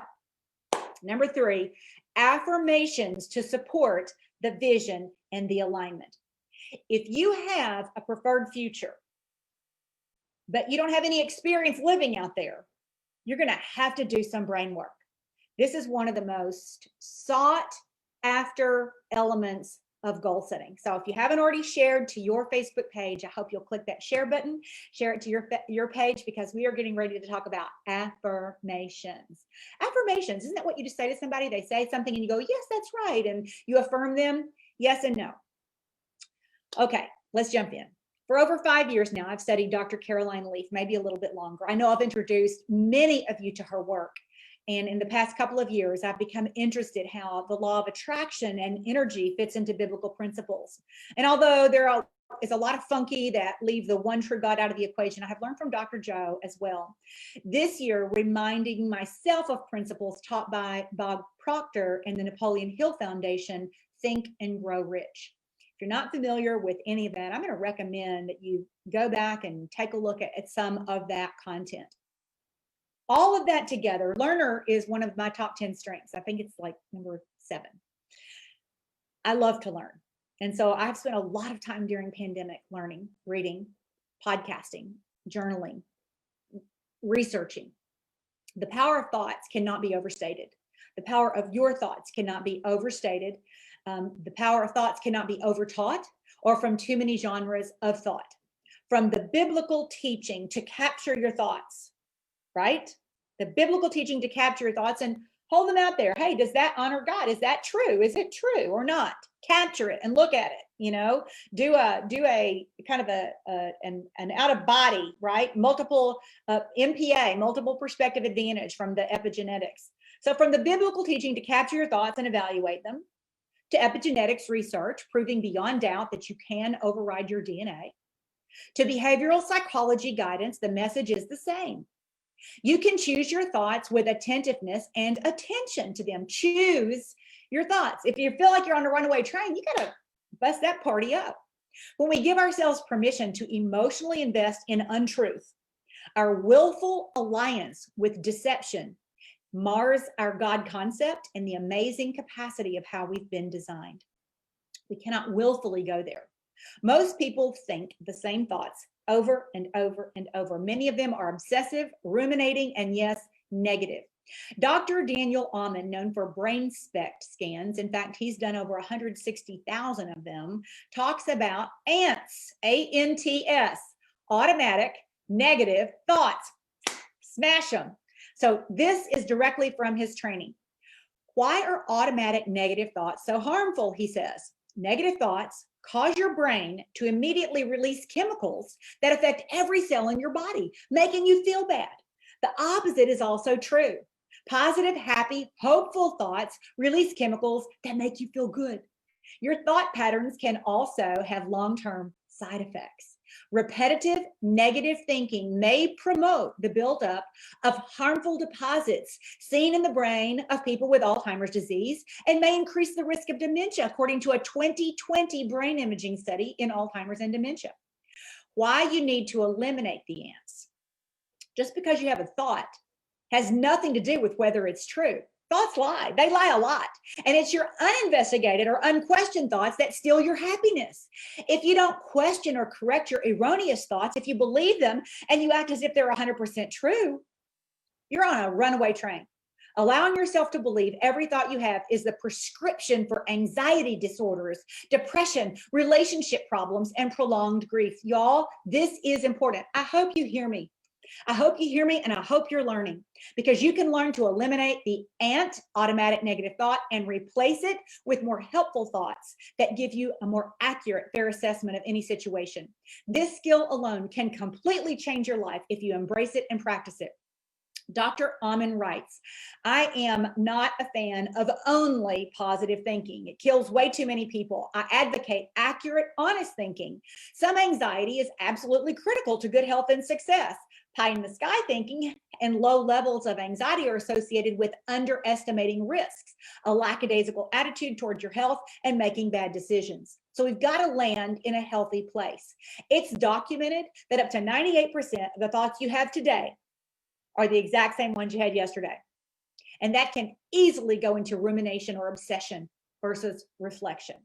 number 3, affirmations to support the vision and the alignment. If you have a preferred future, but you don't have any experience living out there, you're going to have to do some brain work. This is one of the most sought after elements of goal setting. So if you haven't already shared to your Facebook page, I hope you'll click that share button, share it to your page, because we are getting ready to talk about affirmations. Affirmations, isn't that what you just say to somebody? They say something and you go, yes, that's right. And you affirm them, yes and no. Okay, let's jump in. For over 5 years now, I've studied Dr. Caroline Leaf, maybe a little bit longer. I know I've introduced many of you to her work. And in the past couple of years, I've become interested how the law of attraction and energy fits into biblical principles. And although there is a lot of funky that leave the one true God out of the equation, I have learned from Dr. Joe as well. This year, reminding myself of principles taught by Bob Proctor and the Napoleon Hill Foundation, Think and Grow Rich. If you're not familiar with any of that, I'm going to recommend that you go back and take a look at some of that content. All of that together, learner is one of my top 10 strengths. I think it's like number 7. I love to learn. And so I've spent a lot of time during pandemic learning, reading, podcasting, journaling, researching. The power of thoughts cannot be overstated. The power of your thoughts cannot be overstated. The power of thoughts cannot be overtaught or from too many genres of thought. From the biblical teaching to capture your thoughts, right? The biblical teaching to capture your thoughts and hold them out there. Hey, does that honor God? Is that true? Is it true or not? Capture it and look at it, you know, do a kind of an out of body, right? Multiple MPA, multiple perspective advantage from the epigenetics. So from the biblical teaching to capture your thoughts and evaluate them, to epigenetics research, proving beyond doubt that you can override your DNA, to behavioral psychology guidance, the message is the same. You can choose your thoughts with attentiveness and attention to them. Choose your thoughts. If you feel like you're on a runaway train, you got to bust that party up. When we give ourselves permission to emotionally invest in untruth, our willful alliance with deception mars our God concept and the amazing capacity of how we've been designed. We cannot willfully go there. Most people think the same thoughts over and over and over. Many of them are obsessive, ruminating, and yes, negative. Dr. Daniel Amen, known for brain SPECT scans, in fact, he's done over 160,000 of them, talks about ANTS, A-N-T-S, automatic negative thoughts. Smash them. So this is directly from his training. Why are automatic negative thoughts so harmful, he says? Negative thoughts cause your brain to immediately release chemicals that affect every cell in your body, making you feel bad. The opposite is also true. Positive, happy, hopeful thoughts release chemicals that make you feel good. Your thought patterns can also have long-term side effects. Repetitive negative thinking may promote the buildup of harmful deposits seen in the brain of people with Alzheimer's disease and may increase the risk of dementia, according to a 2020 brain imaging study in Alzheimer's and dementia. Why you need to eliminate the ants. Just because you have a thought has nothing to do with whether it's true. Thoughts lie. They lie a lot. And it's your uninvestigated or unquestioned thoughts that steal your happiness. If you don't question or correct your erroneous thoughts, if you believe them and you act as if they're 100% true, you're on a runaway train. Allowing yourself to believe every thought you have is the prescription for anxiety disorders, depression, relationship problems, and prolonged grief. Y'all, this is important. I hope you hear me. I hope you hear me, and I hope you're learning, because you can learn to eliminate the ANT, automatic negative thought, and replace it with more helpful thoughts that give you a more accurate, fair assessment of any situation. This skill alone can completely change your life if you embrace it and practice it. Dr. Amen writes, I am not a fan of only positive thinking. It kills way too many people. I advocate accurate, honest thinking. Some anxiety is absolutely critical to good health and success. Pie in the sky thinking and low levels of anxiety are associated with underestimating risks, a lackadaisical attitude towards your health, and making bad decisions. So we've got to land in a healthy place. It's documented that up to 98% of the thoughts you have today are the exact same ones you had yesterday. And that can easily go into rumination or obsession versus reflection.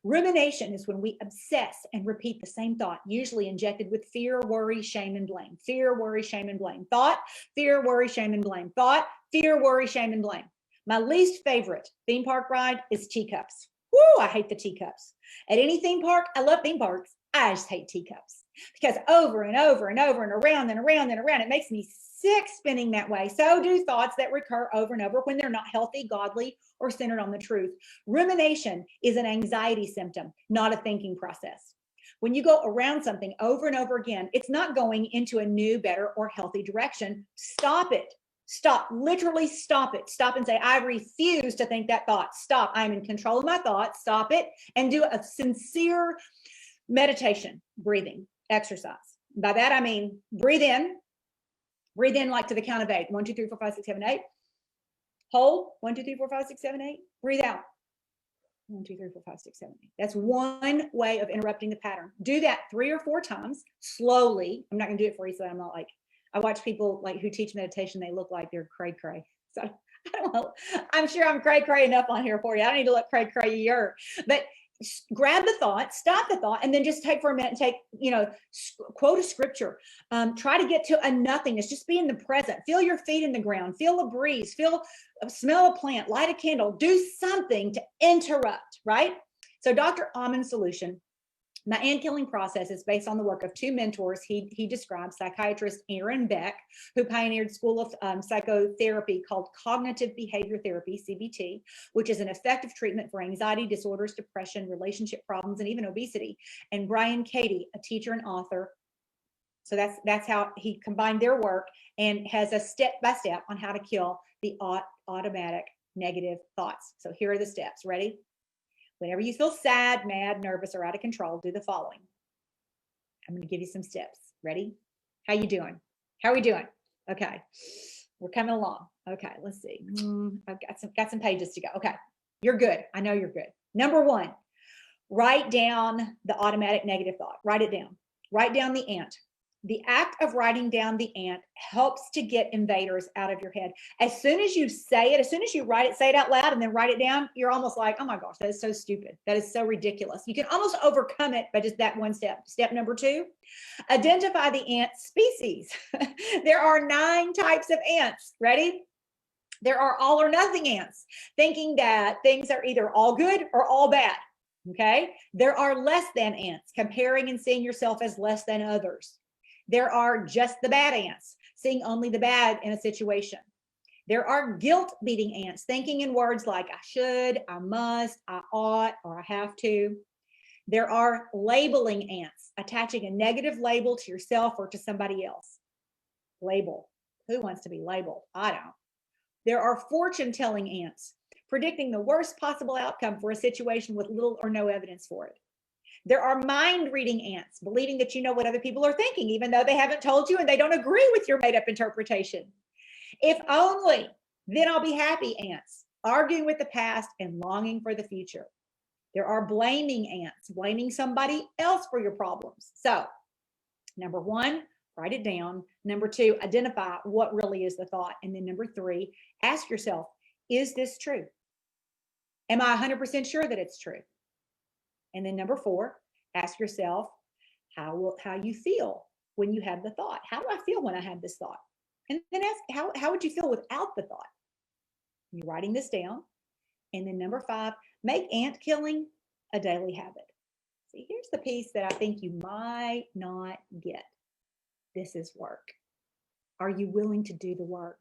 Rumination is when we obsess and repeat the same thought, usually injected with fear, worry, shame, and blame. Fear, worry, shame, and blame. Thought, fear, worry, shame, and blame. Thought, fear, worry, shame, and blame. My least favorite theme park ride is teacups. Woo, I hate the teacups. At any theme park, I love theme parks. I just hate teacups because over and over and over and around and around and around, it makes me sick spinning that way. So do thoughts that recur over and over when they're not healthy, godly, or centered on the truth. Rumination is an anxiety symptom, not a thinking process. When you go around something over and over again, it's not going into a new, better, or healthy direction. Stop it. Stop. Literally stop it. Stop and say, I refuse to think that thought. Stop. I'm in control of my thoughts. Stop it and do a sincere meditation, breathing exercise. By that, I mean, breathe in like to the count of 8. 1, 2, 3, 4, 5, 6, 7, 8. Hold. 1, 2, 3, 4, 5, 6, 7, 8. Breathe out. 1, 2, 3, 4, 5, 6, 7, 8. That's one way of interrupting the pattern. Do that 3 or 4 times slowly. I'm not going to do it for you, so I'm not like, I watch people like who teach meditation, they look like they're cray cray. So I don't know. I'm sure I'm cray cray enough on here for you. I don't need to look cray crayier. But grab the thought, stop the thought, and then just take for a minute, quote a scripture. Try to get to a nothingness. Just be in the present. Feel your feet in the ground. Feel a breeze. Smell a plant. Light a candle. Do something to interrupt, right? So Dr. Amon's solution, my ant-killing process, is based on the work of 2 mentors he describes, psychiatrist Aaron Beck, who pioneered school of psychotherapy called cognitive behavior therapy, CBT, which is an effective treatment for anxiety disorders, depression, relationship problems, and even obesity, and Brian Cady, a teacher and author. So that's how he combined their work and has a step-by-step on how to kill the automatic negative thoughts. So here are the steps. Ready? Whenever you feel sad, mad, nervous, or out of control, do the following. I'm going to give you some steps. Ready? How you doing? How are we doing? Okay. We're coming along. Okay, let's see. I've got some pages to go. Okay. You're good. I know you're good. Number 1, write down the automatic negative thought. Write it down. Write down the ant. The act of writing down the ant helps to get invaders out of your head. As soon as you say it, as soon as you write it, say it out loud and then write it down, you're almost like, oh my gosh, that is so stupid. That is so ridiculous. You can almost overcome it by just that one step. Step number 2, identify the ant species. There are 9 types of ants. Ready? There are all or nothing ants, thinking that things are either all good or all bad. Okay? There are less than ants, comparing and seeing yourself as less than others. There are just the bad ants, seeing only the bad in a situation. There are guilt-beating ants, thinking in words like I should, I must, I ought, or I have to. There are labeling ants, attaching a negative label to yourself or to somebody else. Label. Who wants to be labeled? I don't. There are fortune-telling ants, predicting the worst possible outcome for a situation with little or no evidence for it. There are mind-reading ants, believing that you know what other people are thinking, even though they haven't told you and they don't agree with your made-up interpretation. If only, then I'll be happy ants, arguing with the past and longing for the future. There are blaming ants, blaming somebody else for your problems. So, number 1, write it down. Number 2, identify what really is the thought. And then number 3, ask yourself, is this true? Am I 100% sure that it's true? And then number 4, ask yourself how you feel when you have the thought. How do I feel when I have this thought? And then ask, how would you feel without the thought? You're writing this down. And then number 5, make ant killing a daily habit. See, here's the piece that I think you might not get. This is work. Are you willing to do the work?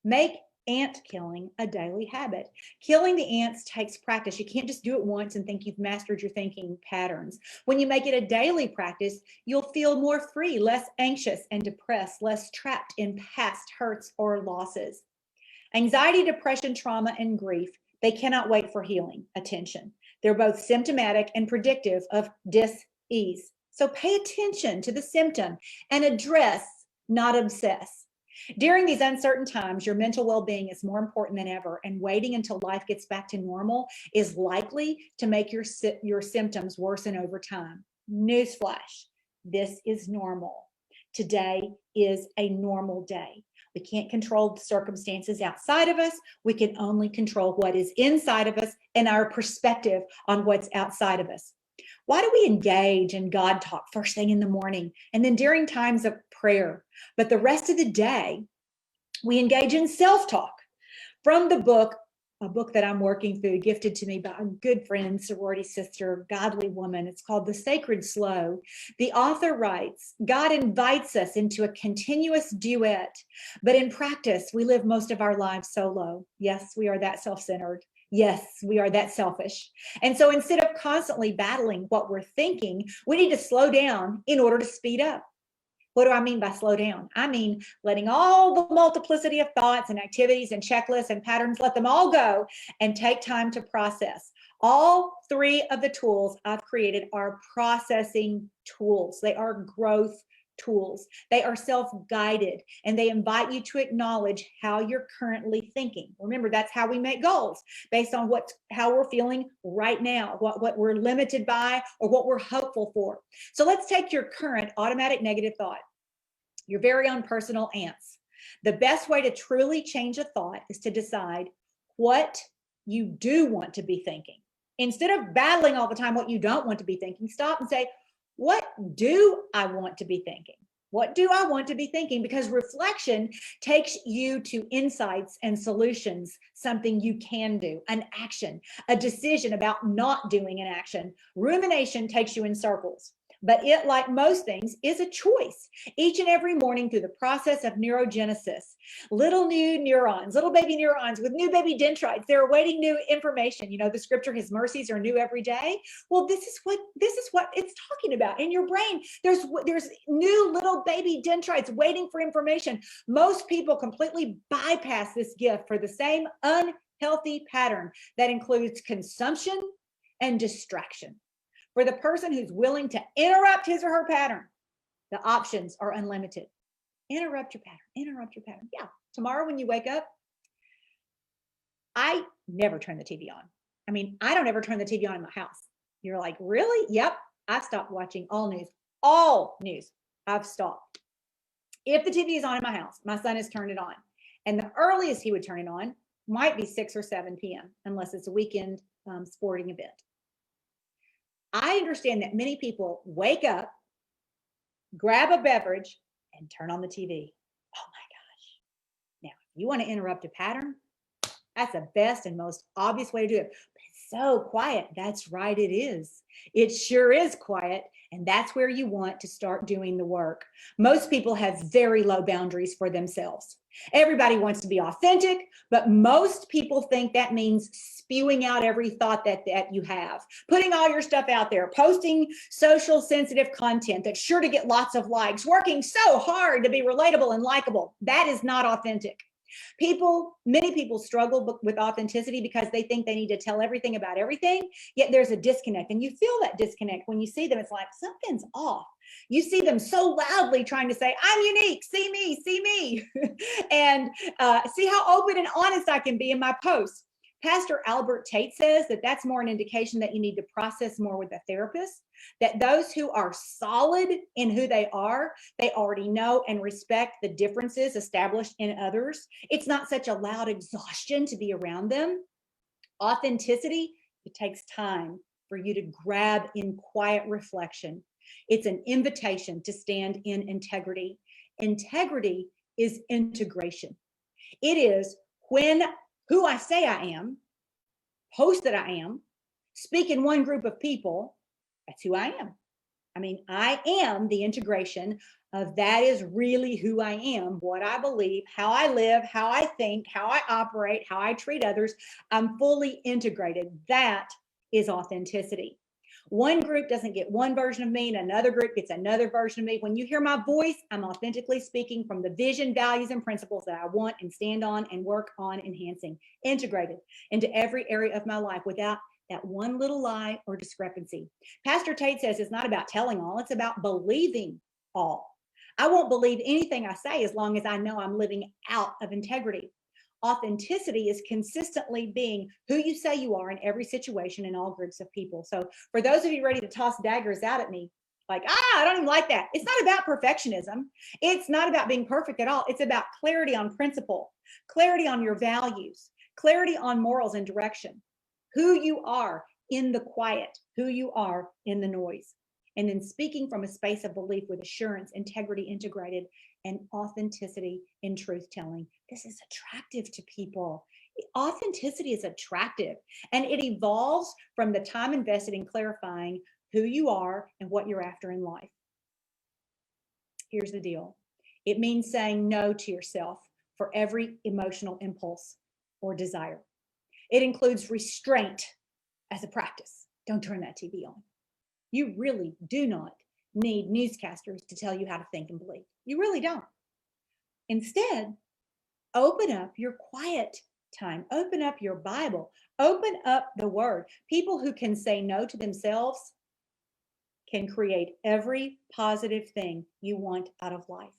Make ant killing a daily habit. Killing the ants takes practice. You can't just do it once and think you've mastered your thinking patterns. When you make it a daily practice, you'll feel more free, less anxious and depressed, less trapped in past hurts or losses. Anxiety, depression, trauma, and grief, they cannot wait for healing attention. They're both symptomatic and predictive of dis-ease. So pay attention to the symptom and address not obsess. During these uncertain times, your mental well-being is more important than ever, and waiting until life gets back to normal is likely to make your symptoms worsen over time. Newsflash, this is normal. Today is a normal day. We can't control the circumstances outside of us. We can only control what is inside of us and our perspective on what's outside of us. Why do we engage in God talk first thing in the morning and then during times of prayer? But the rest of the day, we engage in self-talk. From the book, a book that I'm working through, gifted to me by a good friend, sorority sister, godly woman. It's called The Sacred Slow. The author writes, God invites us into a continuous duet, but in practice, we live most of our lives solo. Yes, we are that self-centered. Yes, we are that selfish. And so instead of constantly battling what we're thinking, we need to slow down in order to speed up. What do I mean by slow down? I mean letting all the multiplicity of thoughts and activities and checklists and patterns, let them all go and take time to process. All three of the tools I've created are processing tools. They are growth tools. They are self-guided, and they invite you to acknowledge how you're currently thinking. Remember, that's how we make goals, based on how we're feeling right now, what we're limited by, or what we're hopeful for. So let's take your current automatic negative thought, your very own personal ants. The best way to truly change a thought is to decide what you do want to be thinking. Instead of battling all the time what you don't want to be thinking, stop and say, what do I want to be thinking? What do I want to be thinking? Because reflection takes you to insights and solutions, something you can do, an action, a decision about not doing an action. Rumination takes you in circles. But it, like most things, is a choice. Each and every morning through the process of neurogenesis, little new neurons, little baby neurons with new baby dendrites, they're awaiting new information. You know, the scripture, his mercies are new every day. Well, this is what it's talking about. In your brain, there's new little baby dendrites waiting for information. Most people completely bypass this gift for the same unhealthy pattern that includes consumption and distraction. For the person who's willing to interrupt his or her pattern, the options are unlimited. Interrupt your pattern, interrupt your pattern. Yeah, tomorrow when you wake up, I never turn the TV on. I mean, I don't ever turn the TV on in my house. You're like, really? Yep, I've stopped watching all news. All news, I've stopped. If the TV is on in my house, my son has turned it on. And the earliest he would turn it on might be 6 or 7 p.m., unless it's a weekend sporting event. I understand that many people wake up, grab a beverage, and turn on the TV. Oh my gosh. Now, if you want to interrupt a pattern, that's the best and most obvious way to do it. But it's so quiet. That's right, it is. It sure is quiet. And that's where you want to start doing the work. Most people have very low boundaries for themselves. Everybody wants to be authentic, but most people think that means spewing out every thought that you have, putting all your stuff out there, posting social sensitive content that's sure to get lots of likes, working so hard to be relatable and likable. That is not authentic. Many people struggle with authenticity because they think they need to tell everything about everything, yet there's a disconnect. And you feel that disconnect when you see them. It's like something's off. You see them so loudly trying to say, I'm unique, see me, and see how open and honest I can be in my posts. Pastor Albert Tate says that that's more an indication that you need to process more with a therapist, that those who are solid in who they already know and respect the differences established in others. It's not such a loud exhaustion to be around them. Authenticity, it takes time for you to grab in quiet reflection. It's an invitation to stand in integrity. Integrity is integration. It is when who I say I am, post that I am, speak in one group of people, that's who I am. I mean, I am the integration of that is really who I am, what I believe, how I live, how I think, how I operate, how I treat others. I'm fully integrated. That is authenticity. One group doesn't get one version of me and another group gets another version of me. When you hear my voice, I'm authentically speaking from the vision, values, and principles that I want and stand on and work on enhancing, integrated into every area of my life without that one little lie or discrepancy. Pastor Tate says it's not about telling all, it's about believing all. I won't believe anything I say as long as I know I'm living out of integrity. Authenticity is consistently being who you say you are in every situation in all groups of people. So for those of you ready to toss daggers out at me, like, I don't even like that. It's not about perfectionism. It's not about being perfect at all. It's about clarity on principle, clarity on your values, clarity on morals and direction, who you are in the quiet, who you are in the noise. And then speaking from a space of belief with assurance, integrity integrated, and authenticity in truth telling. This is attractive to people. Authenticity is attractive, and it evolves from the time invested in clarifying who you are and what you're after in life. Here's the deal. It means saying no to yourself for every emotional impulse or desire. It includes restraint as a practice. Don't turn that TV on. You really do not need newscasters to tell you how to think and believe. You really don't. Instead, open up your quiet time, open up your Bible, open up the Word. People who can say no to themselves can create every positive thing you want out of life.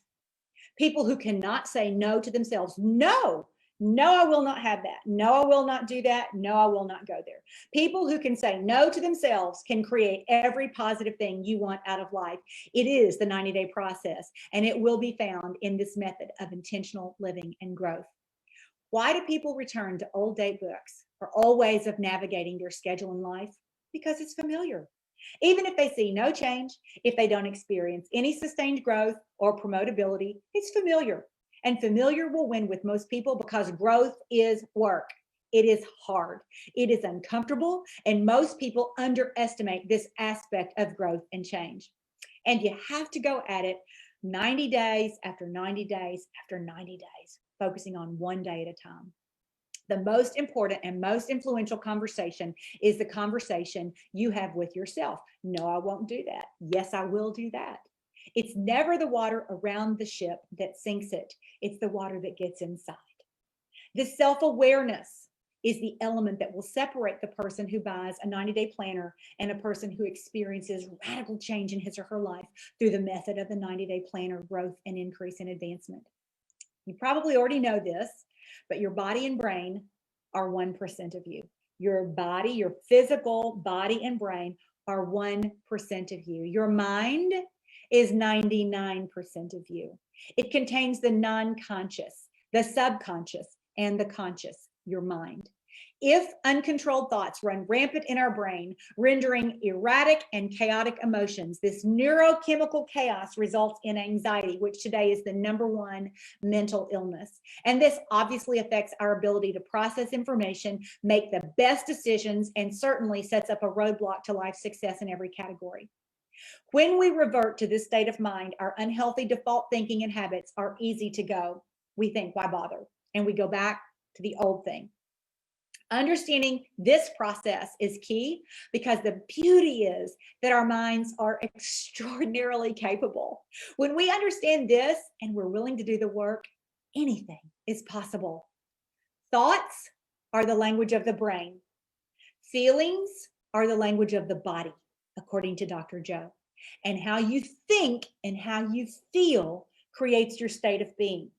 People who cannot say no to themselves, no, I will not have that. No, I will not do that. No, I will not go there. People who can say no to themselves can create every positive thing you want out of life. It is the 90-day process, and it will be found in this method of intentional living and growth. Why do people return to old date books or old ways of navigating their schedule in life? Because it's familiar. Even if they see no change, if they don't experience any sustained growth or promotability, it's familiar. And familiar will win with most people because growth is work. It is hard. It is uncomfortable. And most people underestimate this aspect of growth and change. And you have to go at it 90 days after 90 days after 90 days, focusing on one day at a time. The most important and most influential conversation is the conversation you have with yourself. No, I won't do that. Yes, I will do that. It's never the water around the ship that sinks it. It's the water that gets inside. The self-awareness is the element that will separate the person who buys a 90-day planner and a person who experiences radical change in his or her life through the method of the 90-day planner growth and increase in advancement. You probably already know this, but your body and brain are 1% of you. Your body, your physical body and brain are 1% of you. Your mind is 99% of you. It contains the non-conscious, the subconscious, and the conscious, your mind. If uncontrolled thoughts run rampant in our brain, rendering erratic and chaotic emotions, this neurochemical chaos results in anxiety, which today is the #1 mental illness. And this obviously affects our ability to process information, make the best decisions, and certainly sets up a roadblock to life success in every category. When we revert to this state of mind, our unhealthy default thinking and habits are easy to go. We think, why bother? And we go back to the old thing. Understanding this process is key because the beauty is that our minds are extraordinarily capable. When we understand this and we're willing to do the work, anything is possible. Thoughts are the language of the brain. Feelings are the language of the body, according to Dr. Joe. And how you think and how you feel creates your state of being.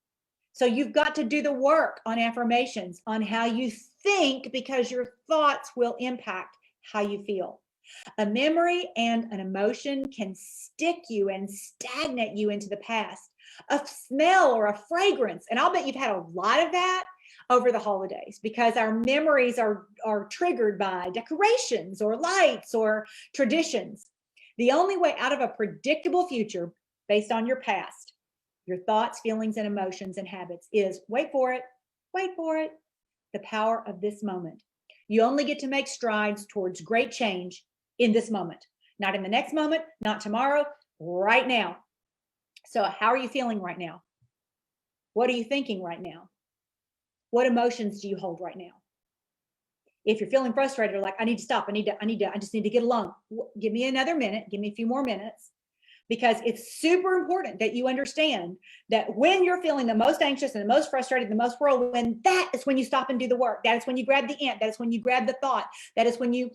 So you've got to do the work on affirmations, on how you think, because your thoughts will impact how you feel. A memory and an emotion can stick you and stagnate you into the past. A smell or a fragrance, and I'll bet you've had a lot of that over the holidays because our memories are triggered by decorations or lights or traditions. The only way out of a predictable future based on your past, your thoughts, feelings, and emotions and habits is, wait for it, the power of this moment. You only get to make strides towards great change in this moment, not in the next moment, not tomorrow, right now. So how are you feeling right now? What are you thinking right now? What emotions do you hold right now? If you're feeling frustrated or like, I need to stop, I just need to get alone. Give me another minute, give me a few more minutes. Because it's super important that you understand that when you're feeling the most anxious and the most frustrated, the most whirlwind, that is when you stop and do the work. That is when you grab the ant. That is when you grab the thought. That is when you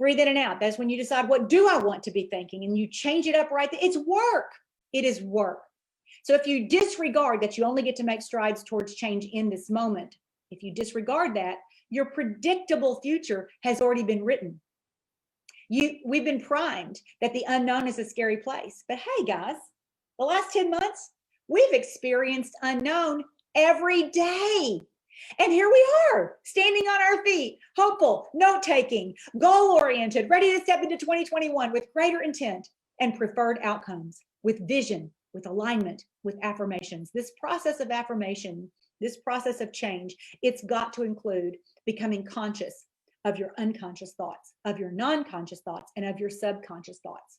breathe in and out. That is when you decide, what do I want to be thinking? And you change it up right there. It's work. It is work. So if you disregard that you only get to make strides towards change in this moment, if you disregard that, your predictable future has already been written. We've been primed that the unknown is a scary place. But hey, guys, the last 10 months, we've experienced unknown every day. And here we are, standing on our feet, hopeful, note-taking, goal-oriented, ready to step into 2021 with greater intent and preferred outcomes, with vision, with alignment, with affirmations. This process of affirmation, this process of change, it's got to include becoming conscious of your unconscious thoughts, of your non-conscious thoughts, and of your subconscious thoughts.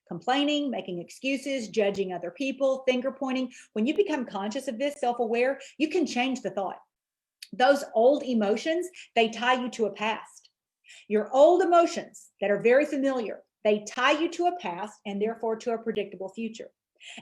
Complaining, making excuses, judging other people, finger pointing. When you become conscious of this, self-aware, you can change the thought. Those old emotions, they tie you to a past. Your old emotions that are very familiar, they tie you to a past and therefore to a predictable future.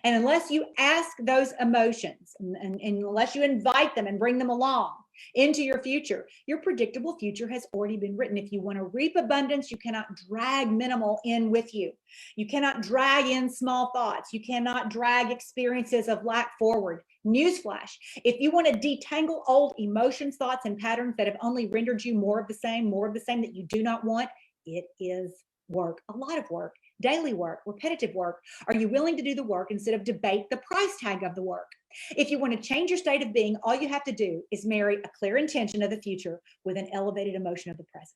And unless you ask those emotions and unless you invite them and bring them along into your future, your predictable future has already been written. If you want to reap abundance, you cannot drag minimal in with you. You cannot drag in small thoughts. You cannot drag experiences of lack forward. Newsflash, if you want to detangle old emotions, thoughts, and patterns that have only rendered you more of the same that you do not want, it is work, a lot of work, daily work, repetitive work. Are you willing to do the work instead of debate the price tag of the work? If you want to change your state of being, all you have to do is marry a clear intention of the future with an elevated emotion of the present.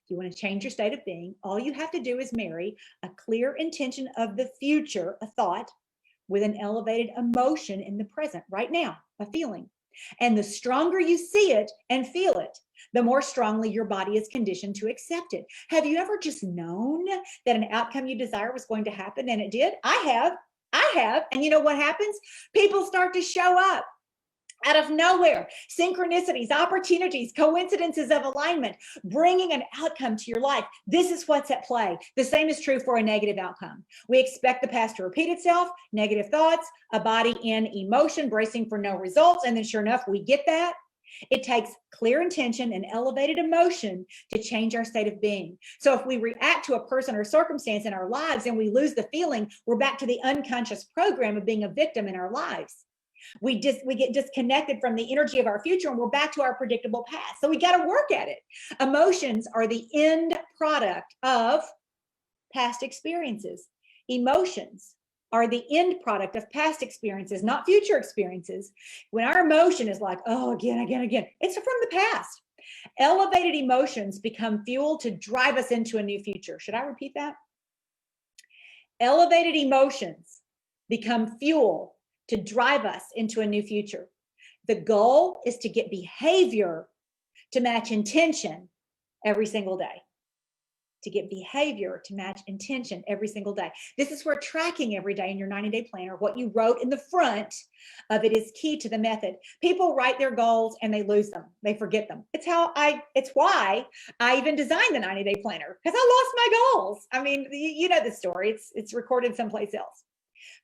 If you want to change your state of being, all you have to do is marry a clear intention of the future, a thought, with an elevated emotion in the present, right now, a feeling. And the stronger you see it and feel it, the more strongly your body is conditioned to accept it. Have you ever just known that an outcome you desire was going to happen and it did? I have. And you know what happens? People start to show up out of nowhere. Synchronicities, opportunities, coincidences of alignment, bringing an outcome to your life. This is what's at play. The same is true for a negative outcome. We expect the past to repeat itself, negative thoughts, a body in emotion, bracing for no results. And then sure enough, we get that. It takes clear intention and elevated emotion to change our state of being. So if we react to a person or circumstance in our lives and we lose the feeling, we're back to the unconscious program of being a victim in our lives. We get disconnected from the energy of our future and we're back to our predictable past. So we got to work at it. Emotions are the end product of past experiences. Emotions are the end product of past experiences, not future experiences. When our emotion is like, oh, again, it's from the past. Elevated emotions become fuel to drive us into a new future. Should I repeat that? Elevated emotions become fuel to drive us into a new future. The goal is to get behavior to match intention every single day. To get behavior to match intention every single day. This is where tracking every day in your 90-day planner, what you wrote in the front of it, is key to the method. People write their goals and they lose them. They forget them. It's why I even designed the 90-day planner, because I lost my goals. I mean, you know the story. It's recorded someplace else.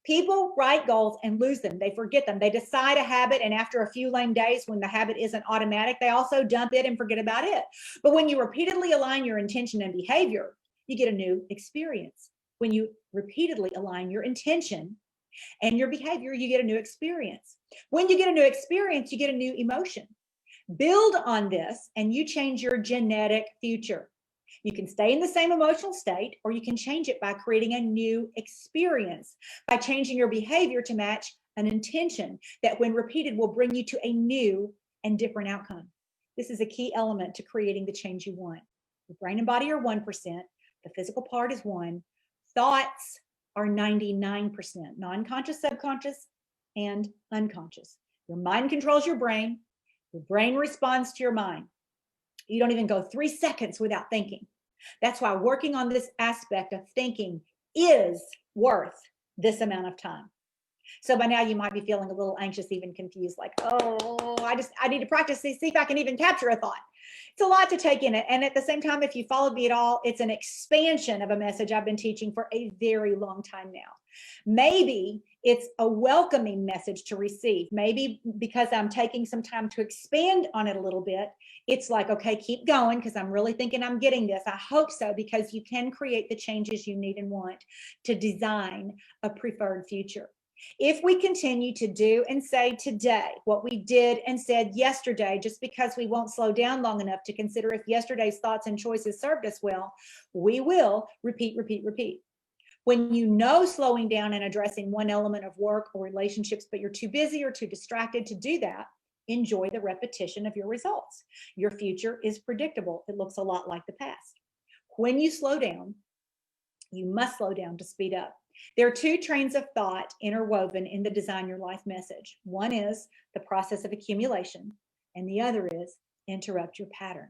People write goals and lose them. They forget them. They decide a habit, and after a few lame days, when the habit isn't automatic, they also dump it and forget about it. But when you repeatedly align your intention and behavior, you get a new experience. When you repeatedly align your intention and your behavior, you get a new experience. When you get a new experience, you get a new emotion. Build on this and you change your genetic future. You can stay in the same emotional state, or you can change it by creating a new experience, by changing your behavior to match an intention that, when repeated, will bring you to a new and different outcome. This is a key element to creating the change you want. The brain and body are 1%. The physical part is 1%. Thoughts are 99%, non-conscious, subconscious, and unconscious. Your mind controls your brain. Your brain responds to your mind. You don't even go 3 seconds without thinking. That's why working on this aspect of thinking is worth this amount of time. So by now you might be feeling a little anxious, even confused, like, oh, I need to practice this, see if I can even capture a thought. It's a lot to take in it. And at the same time, if you followed me at all, it's an expansion of a message I've been teaching for a very long time now. Maybe it's a welcoming message to receive. Maybe because I'm taking some time to expand on it a little bit, it's like, okay, keep going, because I'm really thinking I'm getting this. I hope so, because you can create the changes you need and want to design a preferred future. If we continue to do and say today what we did and said yesterday, just because we won't slow down long enough to consider if yesterday's thoughts and choices served us well, we will repeat, repeat, repeat. When you know slowing down and addressing one element of work or relationships, but you're too busy or too distracted to do that, enjoy the repetition of your results. Your future is predictable. It looks a lot like the past. When you slow down, you must slow down to speed up. There are two trains of thought interwoven in the Design Your Life message. One is the process of accumulation, and the other is interrupt your pattern.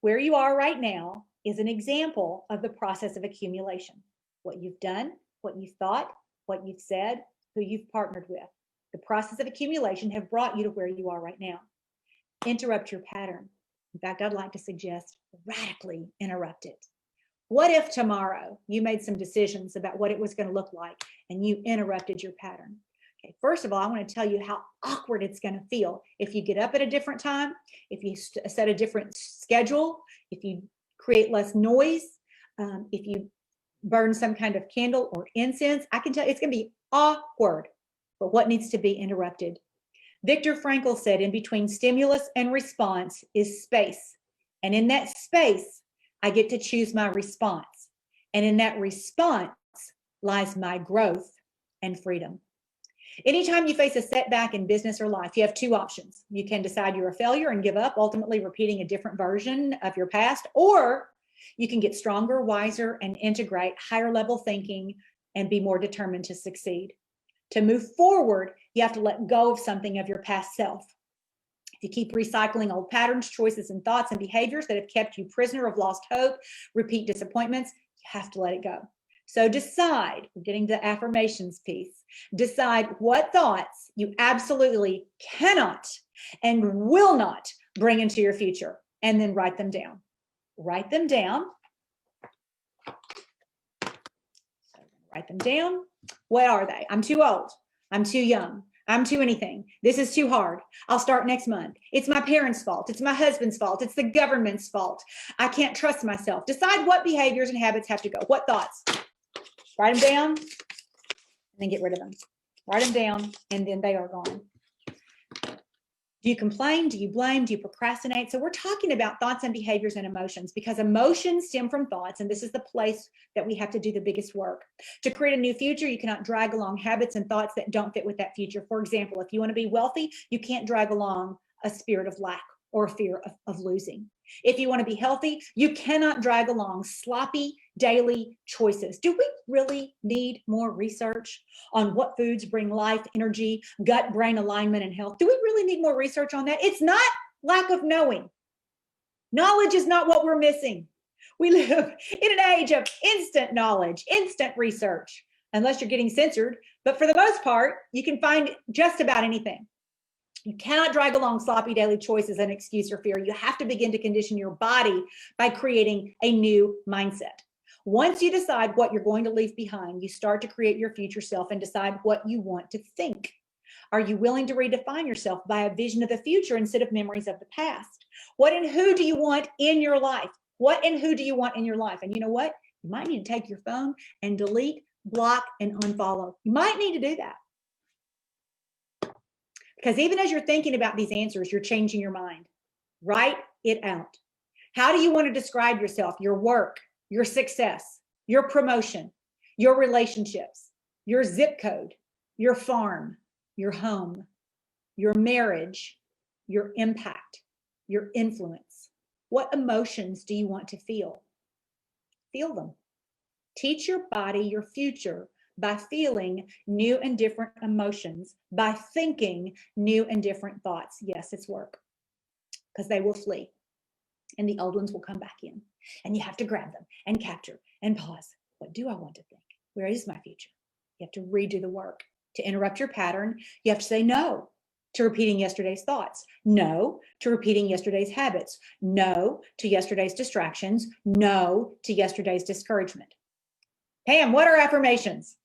Where you are right now is an example of the process of accumulation. What you've done, what you've thought, what you've said, who you've partnered with. The process of accumulation have brought you to where you are right now. Interrupt your pattern. In fact, I'd like to suggest radically interrupt it. What if tomorrow you made some decisions about what it was going to look like and you interrupted your pattern? Okay, first of all, I want to tell you how awkward it's going to feel if you get up at a different time, if you set a different schedule, if you create less noise, if you burn some kind of candle or incense. I can tell you it's going to be awkward, but what needs to be interrupted? Viktor Frankl said, in between stimulus and response is space. And in that space, I get to choose my response. And in that response lies my growth and freedom. Anytime you face a setback in business or life, you have two options. You can decide you're a failure and give up, ultimately repeating a different version of your past, or you can get stronger, wiser, and integrate higher level thinking and be more determined to succeed. To move forward, you have to let go of something of your past self. If you keep recycling old patterns, choices, and thoughts and behaviors that have kept you prisoner of lost hope, repeat disappointments, you have to let it go. So decide, we're getting to the affirmations piece, decide what thoughts you absolutely cannot and will not bring into your future, and then write them down. Write them down. Write them down. What are they? I'm too old. I'm too young. I'm too anything. This is too hard. I'll start next month. It's my parents' fault. It's my husband's fault. It's the government's fault. I can't trust myself. Decide what behaviors and habits have to go. What thoughts? Write them down and then get rid of them. Write them down and then they are gone. Do you complain? Do you blame? Do you procrastinate? So we're talking about thoughts and behaviors and emotions, because emotions stem from thoughts, and this is the place that we have to do the biggest work. To create a new future, you cannot drag along habits and thoughts that don't fit with that future. For example, if you want to be wealthy, you can't drag along a spirit of lack or a fear of losing. If you want to be healthy, you cannot drag along sloppy daily choices. Do we really need more research on what foods bring life, energy, gut-brain alignment, and health? Do we really need more research on that? It's not lack of knowing. Knowledge is not what we're missing. We live in an age of instant knowledge, instant research, unless you're getting censored. But for the most part, you can find just about anything. You cannot drag along sloppy daily choices and excuse or fear. You have to begin to condition your body by creating a new mindset. Once you decide what you're going to leave behind, you start to create your future self and decide what you want to think. Are you willing to redefine yourself by a vision of the future instead of memories of the past? What and who do you want in your life? What and who do you want in your life? And you know what? You might need to take your phone and delete, block, and unfollow. You might need to do that. Because even as you're thinking about these answers, you're changing your mind. Write it out. How do you want to describe yourself, your work, your success, your promotion, your relationships, your zip code, your farm, your home, your marriage, your impact, your influence? What emotions do you want to feel? Feel them. Teach your body your future by feeling new and different emotions, by thinking new and different thoughts. Yes, it's work, because they will flee and the old ones will come back in, and you have to grab them and capture and pause. What do I want to think? Where is my future? You have to redo the work. To interrupt your pattern, you have to say no to repeating yesterday's thoughts, no to repeating yesterday's habits, no to yesterday's distractions, no to yesterday's discouragement. Pam, what are affirmations?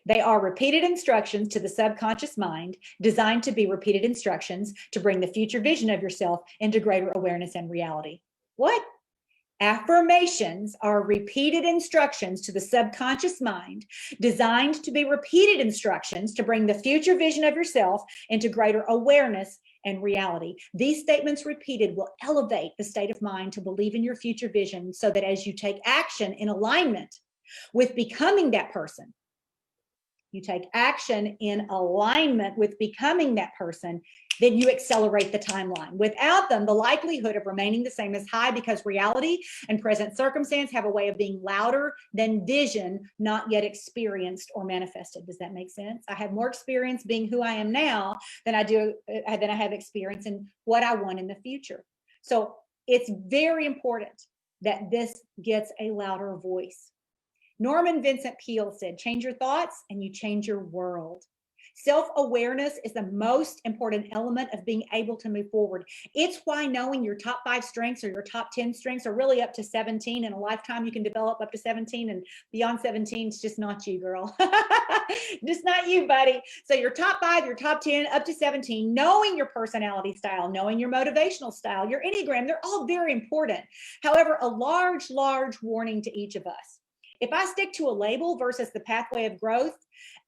They are repeated instructions to the subconscious mind, designed to be repeated instructions to bring the future vision of yourself into greater awareness and reality. What? Affirmations are repeated instructions to the subconscious mind, designed to be repeated instructions to bring the future vision of yourself into greater awareness and reality. These statements repeated will elevate the state of mind to believe in your future vision, so that as you take action in alignment with becoming that person, you take action in alignment with becoming that person, then you accelerate the timeline. Without them, the likelihood of remaining the same is high, because reality and present circumstance have a way of being louder than vision not yet experienced or manifested. Does that make sense? I have more experience being who I am now than I have experience in what I want in the future. So it's very important that this gets a louder voice. Norman Vincent Peale said, change your thoughts and you change your world. Self-awareness is the most important element of being able to move forward. It's why knowing your top 5 strengths or your top 10 strengths, are really up to 17. In a lifetime, you can develop up to 17, and beyond 17, it's just not you, girl. Just not you, buddy. So your top 5, your top 10, up to 17, knowing your personality style, knowing your motivational style, your Enneagram, they're all very important. However, a large warning to each of us. If I stick to a label versus the pathway of growth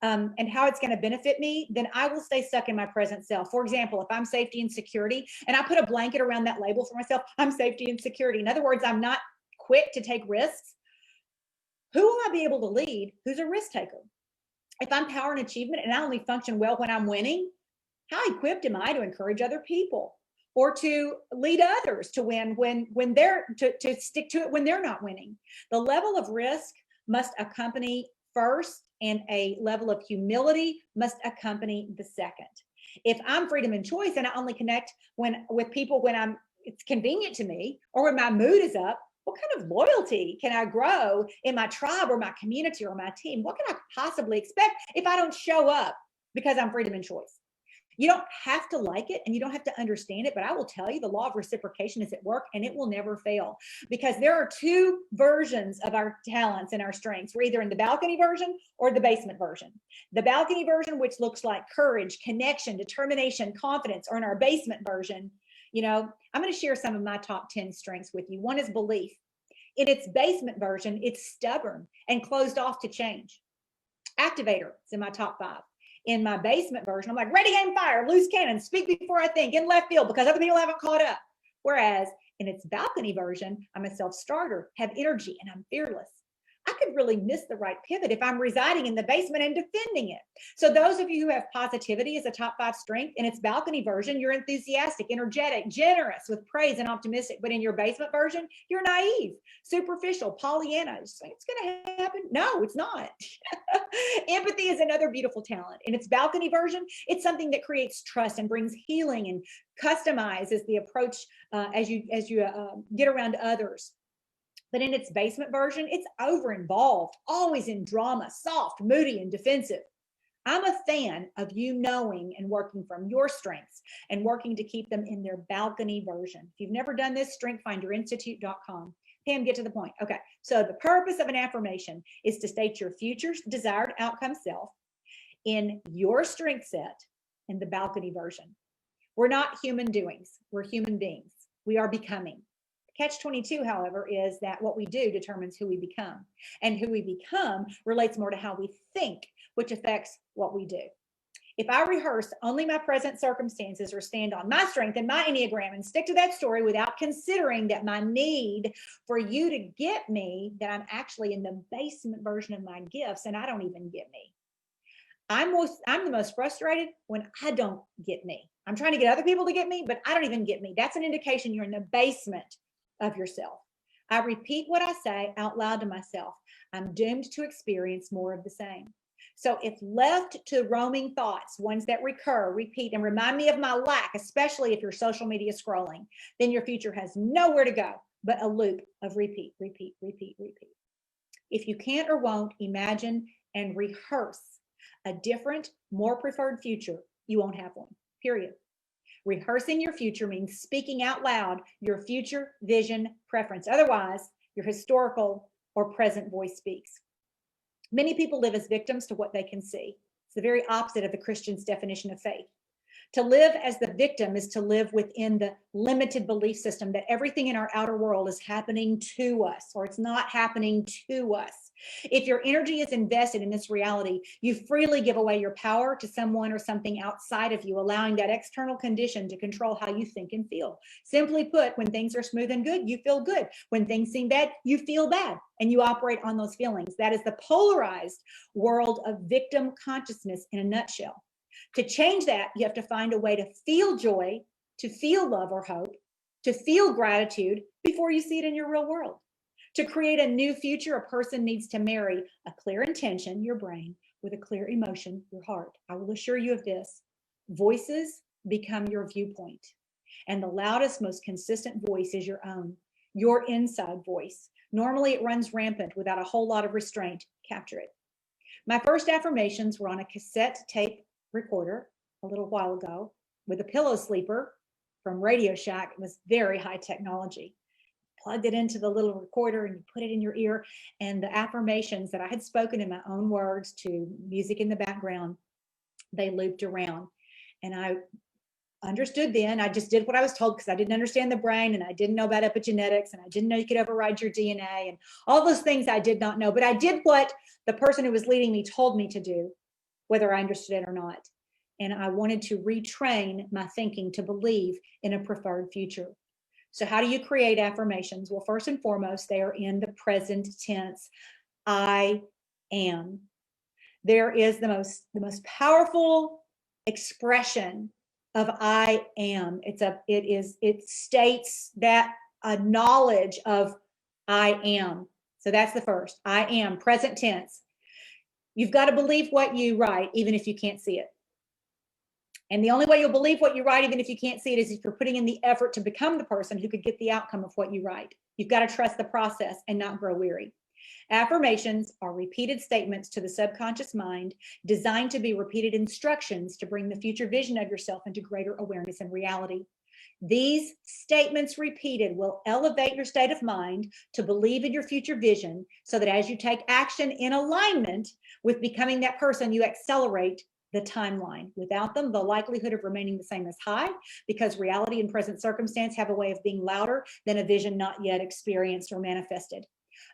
and how it's going to benefit me, then I will stay stuck in my present self. For example, if I'm safety and security and I put a blanket around that label for myself, I'm safety and security. In other words, I'm not quick to take risks. Who will I be able to lead who's a risk taker? If I'm power and achievement and I only function well when I'm winning, how equipped am I to encourage other people or to lead others to win when they're to stick to it when they're not winning? The level of risk must accompany first, and a level of humility must accompany the second. If I'm freedom and choice and I only connect with people when it's convenient to me or when my mood is up, what kind of loyalty can I grow in my tribe or my community or my team? What can I possibly expect if I don't show up because I'm freedom and choice? You don't have to like it and you don't have to understand it, but I will tell you the law of reciprocation is at work and it will never fail, because there are 2 versions of our talents and our strengths. We're either in the balcony version or the basement version. The balcony version, which looks like courage, connection, determination, confidence, or in our basement version, I'm going to share some of my top 10 strengths with you. One is belief. In its basement version, it's stubborn and closed off to change. Activator is in my top 5. In my basement version, I'm like, ready, aim, fire, loose cannon, speak before I think, in left field because other people haven't caught up. Whereas in its balcony version, I'm a self-starter, have energy, and I'm fearless. I could really miss the right pivot if I'm residing in the basement and defending it. So those of you who have positivity as a top 5 strength, in its balcony version, you're enthusiastic, energetic, generous with praise and optimistic. But in your basement version, you're naive, superficial, Pollyanna. It's going to happen. No, it's not. Empathy is another beautiful talent. In its balcony version, it's something that creates trust and brings healing and customizes the approach as you get around others. But in its basement version, it's over involved, always in drama, soft, moody, and defensive. I'm a fan of you knowing and working from your strengths and working to keep them in their balcony version. If you've never done this, strengthfinderinstitute.com. Pam, get to the point. Okay, so the purpose of an affirmation is to state your future desired outcome self in your strength set in the balcony version. We're not human doings. We're human beings. We are becoming. Catch-22, however, is that what we do determines who we become. And who we become relates more to how we think, which affects what we do. If I rehearse only my present circumstances or stand on my strength and my Enneagram and stick to that story without considering that my need for you to get me, that I'm actually in the basement version of my gifts and I don't even get me. I'm the most frustrated when I don't get me. I'm trying to get other people to get me, but I don't even get me. That's an indication you're in the basement of yourself. I repeat what I say out loud to myself. I'm doomed to experience more of the same. So if left to roaming thoughts, ones that recur, repeat, and remind me of my lack, especially if you're social media scrolling, then your future has nowhere to go but a loop of repeat, repeat, repeat, repeat. If you can't or won't imagine and rehearse a different, more preferred future, you won't have one, period. Rehearsing your future means speaking out loud your future vision preference. Otherwise, your historical or present voice speaks. Many people live as victims to what they can see. It's the very opposite of the Christian's definition of faith. To live as the victim is to live within the limited belief system that everything in our outer world is happening to us, or it's not happening to us. If your energy is invested in this reality, you freely give away your power to someone or something outside of you, allowing that external condition to control how you think and feel. Simply put, when things are smooth and good, you feel good. When things seem bad, you feel bad, and you operate on those feelings. That is the polarized world of victim consciousness in a nutshell. To change that, you have to find a way to feel joy, to feel love or hope, to feel gratitude before you see it in your real world. To create a new future, a person needs to marry a clear intention, your brain, with a clear emotion, your heart. I will assure you of this. Voices become your viewpoint. And the loudest, most consistent voice is your own, your inside voice. Normally it runs rampant without a whole lot of restraint. Capture it. My first affirmations were on a cassette tape recorder a little while ago with a pillow sleeper from Radio Shack. It was very high technology. Plugged it into the little recorder and you put it in your ear, and the affirmations that I had spoken in my own words to music in the background, they looped around. And I understood then, I just did what I was told because I didn't understand the brain, and I didn't know about epigenetics, and I didn't know you could override your DNA, and all those things I did not know. But I did what the person who was leading me told me to do, whether I understood it or not. And I wanted to retrain my thinking to believe in a preferred future. So how do you create affirmations? Well, first and foremost, they are in the present tense. I am. There is the most powerful expression of I am. It states that a knowledge of I am. So that's the first. I am, present tense. You've got to believe what you write, even if you can't see it. And the only way you'll believe what you write, even if you can't see it, is if you're putting in the effort to become the person who could get the outcome of what you write. You've got to trust the process and not grow weary. Affirmations are repeated statements to the subconscious mind designed to be repeated instructions to bring the future vision of yourself into greater awareness and reality. These statements repeated will elevate your state of mind to believe in your future vision, so that as you take action in alignment with becoming that person, you accelerate the timeline. Without them, the likelihood of remaining the same is high, because reality and present circumstance have a way of being louder than a vision not yet experienced or manifested.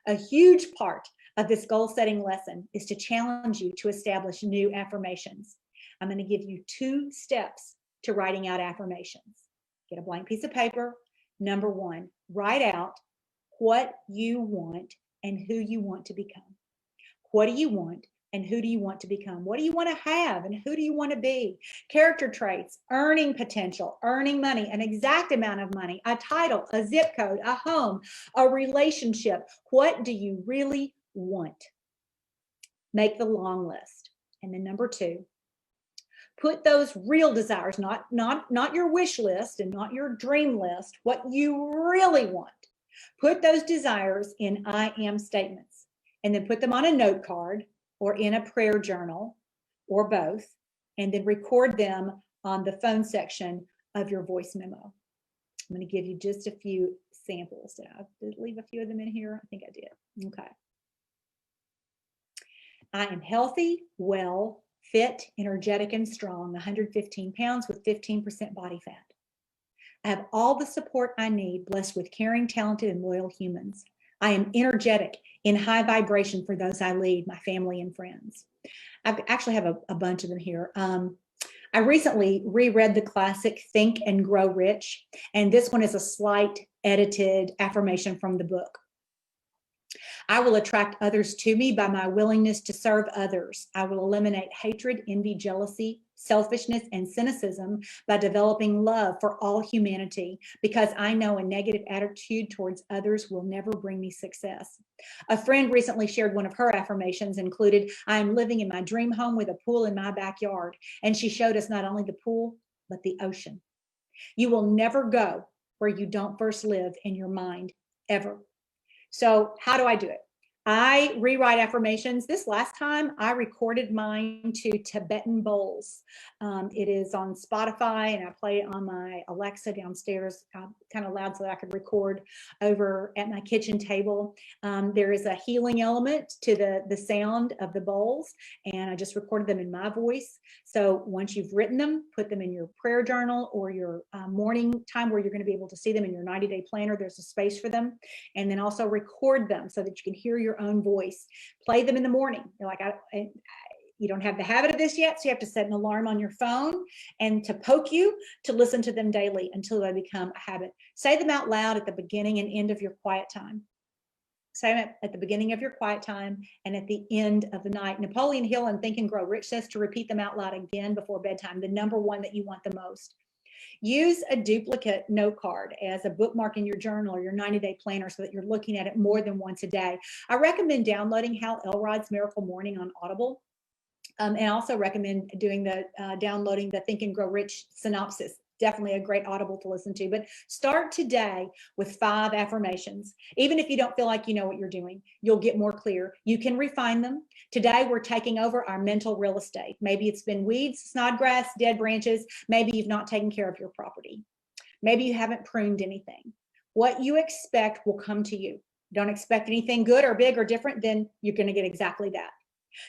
A huge part of this goal setting lesson is to challenge you to establish new affirmations. I'm going to give you 2 steps to writing out affirmations. Get a blank piece of paper. Number 1, write out what you want and who you want to become. What do you want and who do you want to become? What do you want to have and who do you want to be? Character traits, earning potential, earning money, an exact amount of money, a title, a zip code, a home, a relationship. What do you really want? Make the long list. And then number 2, put those real desires, not your wish list and not your dream list, what you really want. Put those desires in I am statements, and then put them on a note card or in a prayer journal or both, and then record them on the phone section of your voice memo. I'm going to give you just a few samples. Did I leave a few of them in here? I think I did. Okay. I am healthy, well, fit, energetic, and strong, 115 pounds with 15% body fat. I have all the support I need, blessed with caring, talented, and loyal humans. I am energetic, in high vibration for those I lead, my family and friends. I actually have a bunch of them here. I recently reread the classic Think and Grow Rich, and this one is a slight edited affirmation from the book. I will attract others to me by my willingness to serve others. I will eliminate hatred, envy, jealousy, selfishness, and cynicism by developing love for all humanity, because I know a negative attitude towards others will never bring me success. A friend recently shared one of her affirmations included, I am living in my dream home with a pool in my backyard. And she showed us not only the pool, but the ocean. You will never go where you don't first live in your mind, ever. So how do I do it? I rewrite affirmations. This last time I recorded mine to Tibetan bowls. It is on Spotify, and I play it on my Alexa downstairs, kind of loud, so that I could record over at my kitchen table. There is a healing element to the sound of the bowls, and I just recorded them in my voice. So once you've written them, put them in your prayer journal or your morning time where you're going to be able to see them in your 90-day planner. There's a space for them. And then also record them so that you can hear your own voice. Play them in the morning. You're like, you don't have the habit of this yet, so you have to set an alarm on your phone and to poke you to listen to them daily until they become a habit. Say them out loud at the beginning and end of your quiet time. Say them at the beginning of your quiet time and at the end of the night. Napoleon Hill in Think and Grow Rich says to repeat them out loud again before bedtime, the number one that you want the most. Use a duplicate note card as a bookmark in your journal or your 90-day planner so that you're looking at it more than once a day. I recommend downloading Hal Elrod's Miracle Morning on Audible. And I also recommend doing downloading the Think and Grow Rich synopsis. Definitely a great Audible to listen to. But start today with 5 affirmations. Even if you don't feel like you know what you're doing, you'll get more clear. You can refine them. Today, we're taking over our mental real estate. Maybe it's been weeds, snodgrass, dead branches. Maybe you've not taken care of your property. Maybe you haven't pruned anything. What you expect will come to you. Don't expect anything good or big or different, then you're going to get exactly that.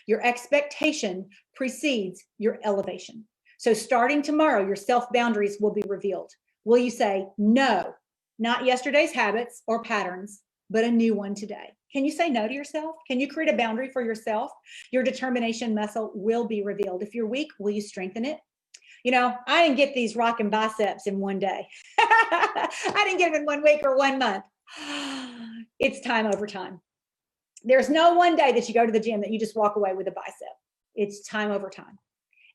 Your expectation precedes your elevation. So starting tomorrow, your self-boundaries will be revealed. Will you say, no, not yesterday's habits or patterns, but a new one today? Can you say no to yourself? Can you create a boundary for yourself? Your determination muscle will be revealed. If you're weak, will you strengthen it? You know, I didn't get these rocking biceps in one day. I didn't get them in 1 week or 1 month. It's time over time. There's no one day that you go to the gym that you just walk away with a bicep. It's time over time.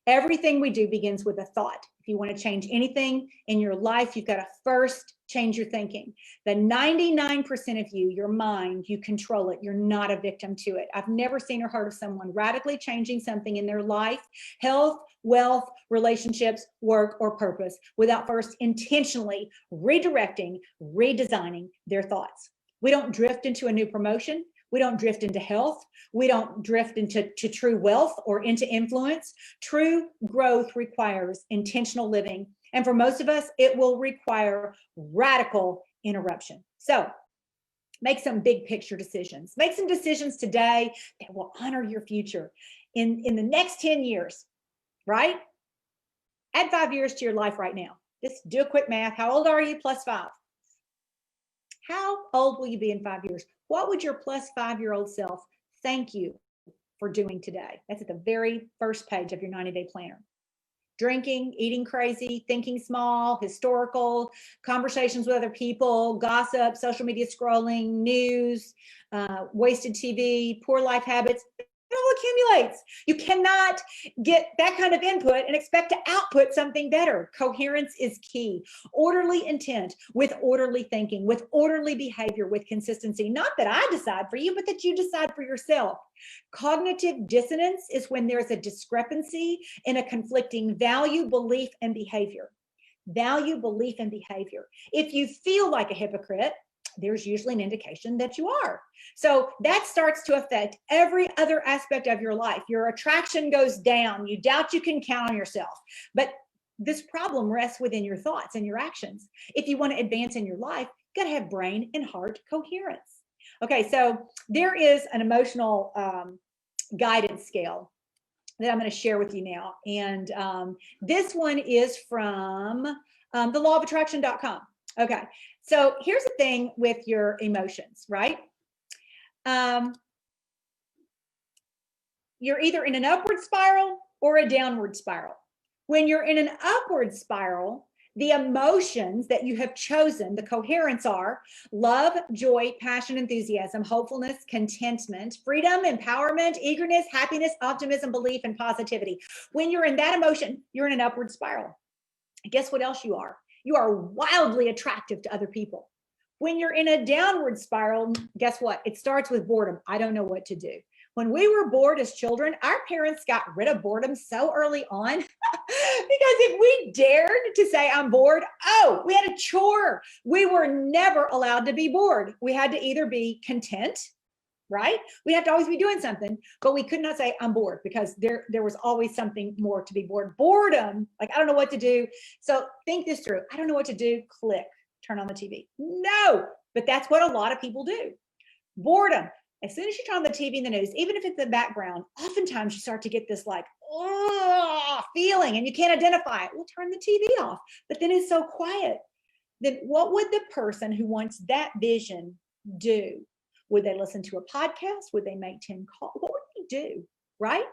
Everything we do begins with a thought. If you want to change anything in your life, you've got to first change your thinking. The 99% of you, your mind, you control it. You're not a victim to it. I've never seen or heard of someone radically changing something in their life, health, wealth, relationships, work, or purpose without first intentionally redirecting, redesigning their thoughts. We don't drift into a new promotion. We don't drift into health. We don't drift into true wealth or into influence. True growth requires intentional living. And for most of us, it will require radical interruption. So make some big picture decisions. Make some decisions today that will honor your future. In the next 10 years, right? Add 5 years to your life right now. Just do a quick math. How old are you plus 5? How old will you be in 5 years? What would your plus 5-year-old self thank you for doing today? That's at the very first page of your 90-day planner. Drinking, eating crazy, thinking small, historical, conversations with other people, gossip, social media scrolling, news, wasted TV, poor life habits. It all accumulates. You cannot get that kind of input and expect to output something better. Coherence is key. Orderly intent with orderly thinking, with orderly behavior, with consistency. Not that I decide for you, but that you decide for yourself. Cognitive dissonance is when there's a discrepancy in a conflicting value, belief, and behavior. Value, belief, and behavior. If you feel like a hypocrite, there's usually an indication that you are. So that starts to affect every other aspect of your life. Your attraction goes down. You doubt you can count on yourself. But this problem rests within your thoughts and your actions. If you want to advance in your life, you got to have brain and heart coherence. Okay, so there is an emotional guidance scale that I'm going to share with you now. And this one is from thelawofattraction.com. Okay, so here's the thing with your emotions, right? You're either in an upward spiral or a downward spiral. When you're in an upward spiral, the emotions that you have chosen, the coherence are love, joy, passion, enthusiasm, hopefulness, contentment, freedom, empowerment, eagerness, happiness, optimism, belief, and positivity. When you're in that emotion, you're in an upward spiral. Guess what else you are? You are wildly attractive to other people. When you're in a downward spiral, guess what? It starts with boredom. I don't know what to do. When we were bored as children, our parents got rid of boredom so early on because if we dared to say, I'm bored, oh, we had a chore. We were never allowed to be bored. We had to either be content, right? We have to always be doing something, but we could not say I'm bored because there was always something more to be bored. Boredom, like I don't know what to do. So think this through. I don't know what to do. Click, turn on the TV. No, but that's what a lot of people do. Boredom. As soon as you turn on the TV and the news, even if it's the background, oftentimes you start to get this like, feeling, and you can't identify it. Well, turn the TV off. But then it's so quiet. Then what would the person who wants that vision do? Would they listen to a podcast? Would they make 10 calls? What would they do? Right?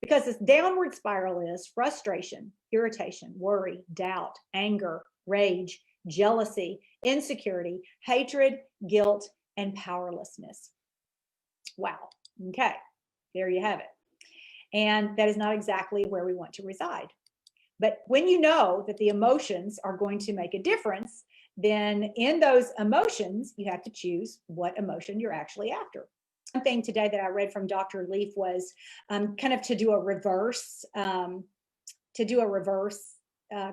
Because this downward spiral is frustration, irritation, worry, doubt, anger, rage, jealousy, insecurity, hatred, guilt, and powerlessness. Wow. Okay. There you have it. And that is not exactly where we want to reside. But when you know that the emotions are going to make a difference, then in those emotions, you have to choose what emotion you're actually after. One thing today that I read from Dr. Leaf was kind of to do a reverse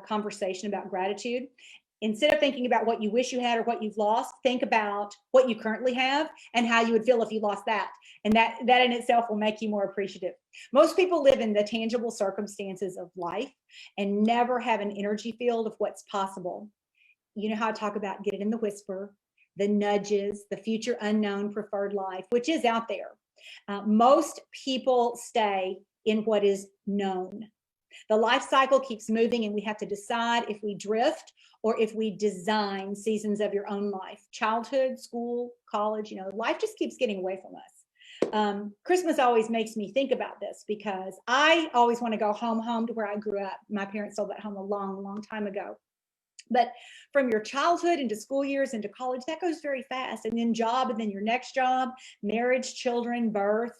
conversation about gratitude. Instead of thinking about what you wish you had or what you've lost, think about what you currently have and how you would feel if you lost that. And that in itself will make you more appreciative. Most people live in the tangible circumstances of life and never have an energy field of what's possible. You know how I talk about get it in the whisper, the nudges, the future unknown preferred life, which is out there. Most people stay in what is known. The life cycle keeps moving, and we have to decide if we drift or if we design seasons of your own life. Childhood, school, college, life just keeps getting away from us. Christmas always makes me think about this because I always want to go home to where I grew up. My parents sold that home a long, long time ago. But from your childhood into school years into college, that goes very fast. And then job, and then your next job, marriage, children, birth,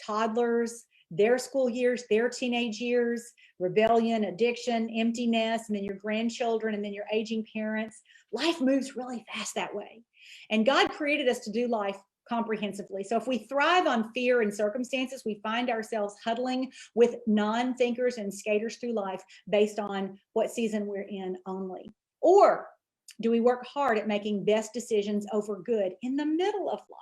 toddlers, their school years, their teenage years, rebellion, addiction, emptiness, and then your grandchildren, and then your aging parents. Life moves really fast that way. And God created us to do life comprehensively. So if we thrive on fear and circumstances, we find ourselves huddling with non-thinkers and skaters through life based on what season we're in only. Or do we work hard at making best decisions over good in the middle of life,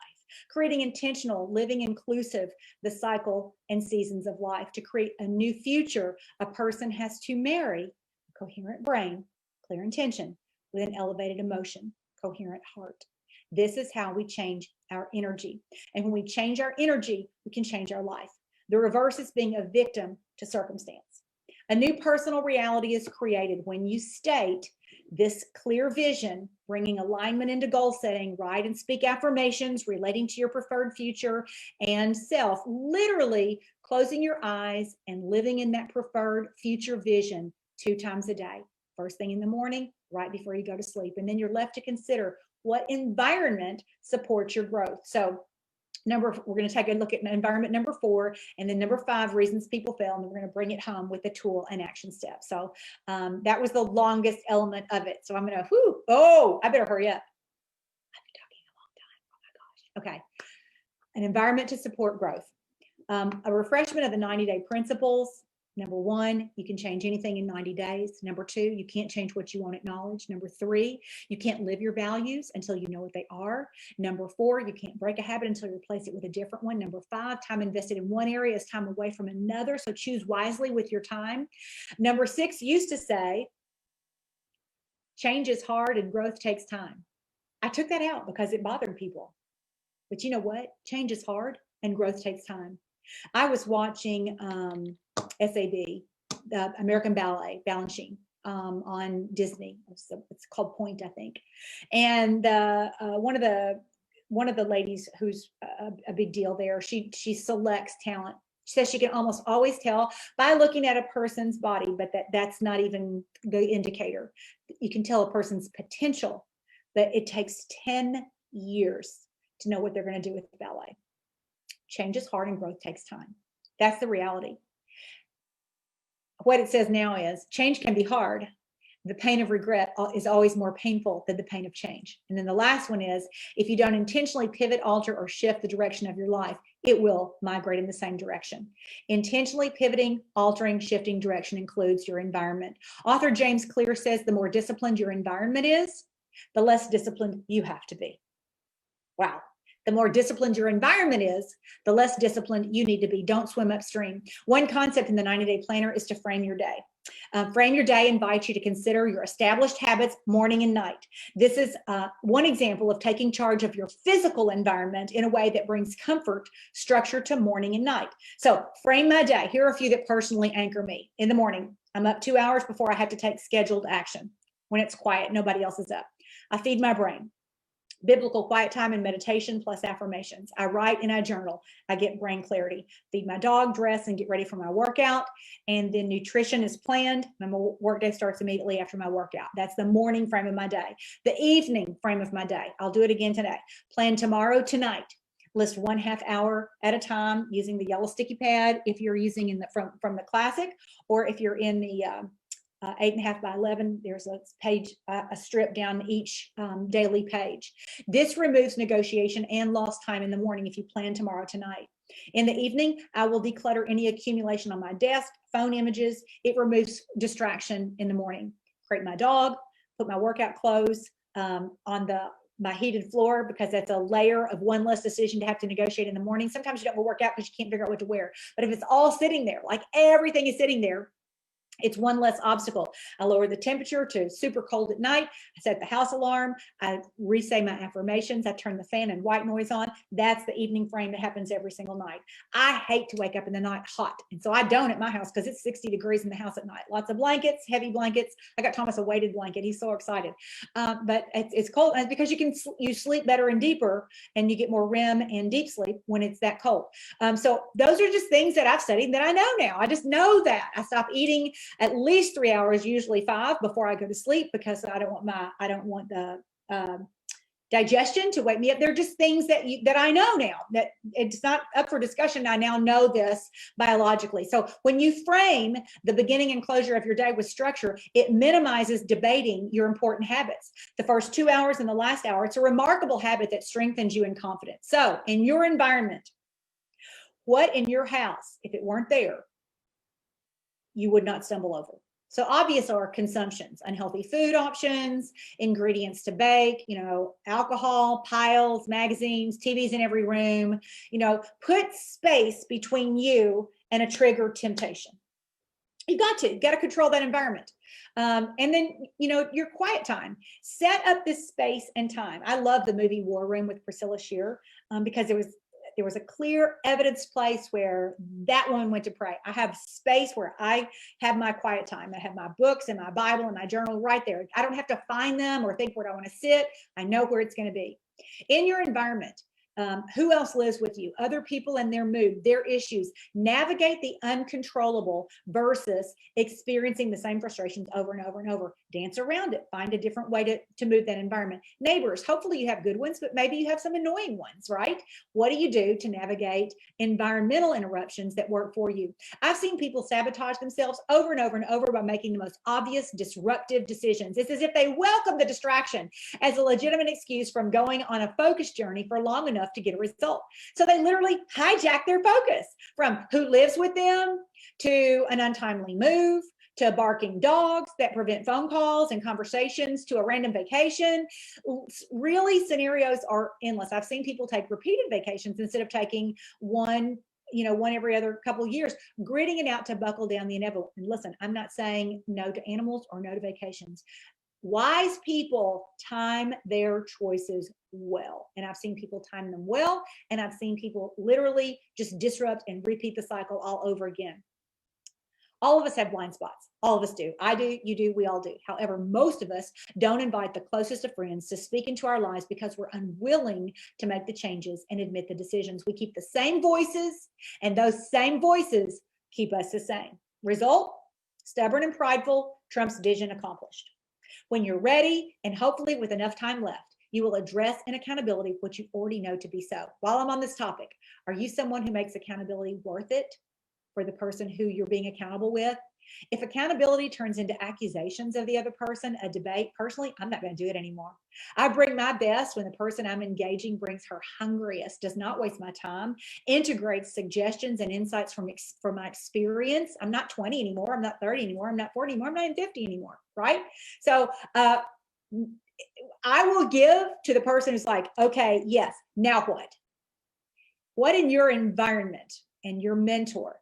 creating intentional, living inclusive, the cycle and seasons of life? To create a new future, a person has to marry a coherent brain, clear intention, with an elevated emotion, coherent heart. This is how we change our energy. And when we change our energy, we can change our life. The reverse is being a victim to circumstance. A new personal reality is created when you state this clear vision, bringing alignment into goal setting, write and speak affirmations relating to your preferred future and self, literally closing your eyes and living in that preferred future vision 2 times a day. First thing in the morning, right before you go to sleep. And then you're left to consider what environment supports your growth. So we're going to take a look at environment number 4, and then number 5, reasons people fail, and then we're going to bring it home with the tool and action step. So that was the longest element of it. So I'm going to, I better hurry up. I've been talking a long time. Oh my gosh. Okay. An environment to support growth. A refreshment of the 90-day principles. Number 1, you can change anything in 90 days. Number 2, you can't change what you won't acknowledge. Number 3, you can't live your values until you know what they are. Number 4, you can't break a habit until you replace it with a different one. Number 5, time invested in one area is time away from another, so choose wisely with your time. Number 6 used to say, change is hard and growth takes time. I took that out because it bothered people. But you know what? Change is hard and growth takes time. I was watching SAB, the American Ballet, Balanchine, on Disney. It's called Point, I think. And one of the ladies who's a big deal there, she selects talent. She says she can almost always tell by looking at a person's body, but that's not even the indicator. You can tell a person's potential, but it takes 10 years to know what they're going to do with the ballet. Change is hard and growth takes time. That's the reality. What it says now is change can be hard. The pain of regret is always more painful than the pain of change. And then the last one is, if you don't intentionally pivot, alter, or shift the direction of your life, it will migrate in the same direction. Intentionally pivoting, altering, shifting direction includes your environment. Author James Clear says the more disciplined your environment is, the less disciplined you have to be. Wow. The more disciplined your environment is, the less disciplined you need to be. Don't swim upstream. One concept in the 90-day planner is to frame your day. Frame your day invites you to consider your established habits morning and night. This is one example of taking charge of your physical environment in a way that brings comfort, structure to morning and night. So frame my day. Here are a few that personally anchor me. In the morning, I'm up 2 hours before I have to take scheduled action. When it's quiet, nobody else is up. I feed my brain. Biblical quiet time and meditation plus affirmations. I write and I journal. I get brain clarity. Feed my dog, dress, and get ready for my workout. And then nutrition is planned. My work day starts immediately after my workout. That's the morning frame of my day. The evening frame of my day. I'll do it again today. Plan tomorrow, tonight. List 1/2 hour at a time using the yellow sticky pad if you're using in the from the classic, or if you're in the 8.5 by 11, there's a page, a strip down each daily page. This removes negotiation and lost time in the morning if you plan tomorrow, tonight. In the evening, I will declutter any accumulation on my desk, phone images. It removes distraction in the morning. Create my dog, put my workout clothes on my heated floor, because that's a layer of one less decision to have to negotiate in the morning. Sometimes you don't go work out because you can't figure out what to wear. But if it's all sitting there, like everything is sitting there, it's one less obstacle. I lower the temperature to super cold at night. I set the house alarm. I re-say my affirmations. I turn the fan and white noise on. That's the evening frame that happens every single night. I hate to wake up in the night hot. And so I don't at my house because it's 60 degrees in the house at night. Lots of blankets, heavy blankets. I got Thomas a weighted blanket. He's so excited. But it's cold, and it's because you sleep better and deeper, and you get more REM and deep sleep when it's that cold. So those are just things that I've studied that I know now. I just know that. I stop eating at least 3 hours, usually 5, before I go to sleep, because I don't want the digestion to wake me up. They're just things that I know now, that it's not up for discussion. I now know this biologically. So when you frame the beginning and closure of your day with structure, it minimizes debating your important habits. The first 2 hours and the last hour, it's a remarkable habit that strengthens you in confidence. So in your environment, what in your house, if it weren't there, you would not stumble over? So obvious are consumptions: unhealthy food options, ingredients to bake, alcohol, piles, magazines, TVs in every room. Put space between you and a triggered temptation. You got to control that environment. And then, your quiet time. Set up this space and time. I love the movie War Room with Priscilla Shear, because there was a clear evidence place where that woman went to pray. I have space where I have my quiet time. I have my books and my Bible and my journal right there. I don't have to find them or think where I want to sit. I know where it's going to be. In your environment, who else lives with you? Other people and their mood, their issues. Navigate the uncontrollable versus experiencing the same frustrations over and over and over. Dance around it. Find a different way to move that environment. Neighbors, hopefully you have good ones, but maybe you have some annoying ones, right? What do you do to navigate environmental interruptions that work for you? I've seen people sabotage themselves over and over and over by making the most obvious disruptive decisions. It's as if they welcome the distraction as a legitimate excuse from going on a focus journey for long enough to get a result. So they literally hijack their focus, from who lives with them to an untimely move, to barking dogs that prevent phone calls and conversations, to a random vacation. Really, scenarios are endless. I've seen people take repeated vacations instead of taking one every other couple of years, gritting it out to buckle down the inevitable. And listen, I'm not saying no to animals or no to vacations. Wise people time their choices well. And I've seen people time them well, and I've seen people literally just disrupt and repeat the cycle all over again. All of us have blind spots. All of us do. I do, you do, we all do. However, most of us don't invite the closest of friends to speak into our lives because we're unwilling to make the changes and admit the decisions. We keep the same voices, and those same voices keep us the same. Result: stubborn and prideful trumps vision accomplished. When you're ready, and hopefully with enough time left, you will address in accountability what you already know to be so. While I'm on this topic, are you someone who makes accountability worth it for the person who you're being accountable with? If accountability turns into accusations of the other person, a debate, personally, I'm not going to do it anymore. I bring my best when the person I'm engaging brings her hungriest, does not waste my time, integrates suggestions and insights from my experience. I'm not 20 anymore. I'm not 30 anymore. I'm not 40 anymore. I'm not even 50 anymore, right? So I will give to the person who's like, okay, yes, now what? What in your environment and your mentor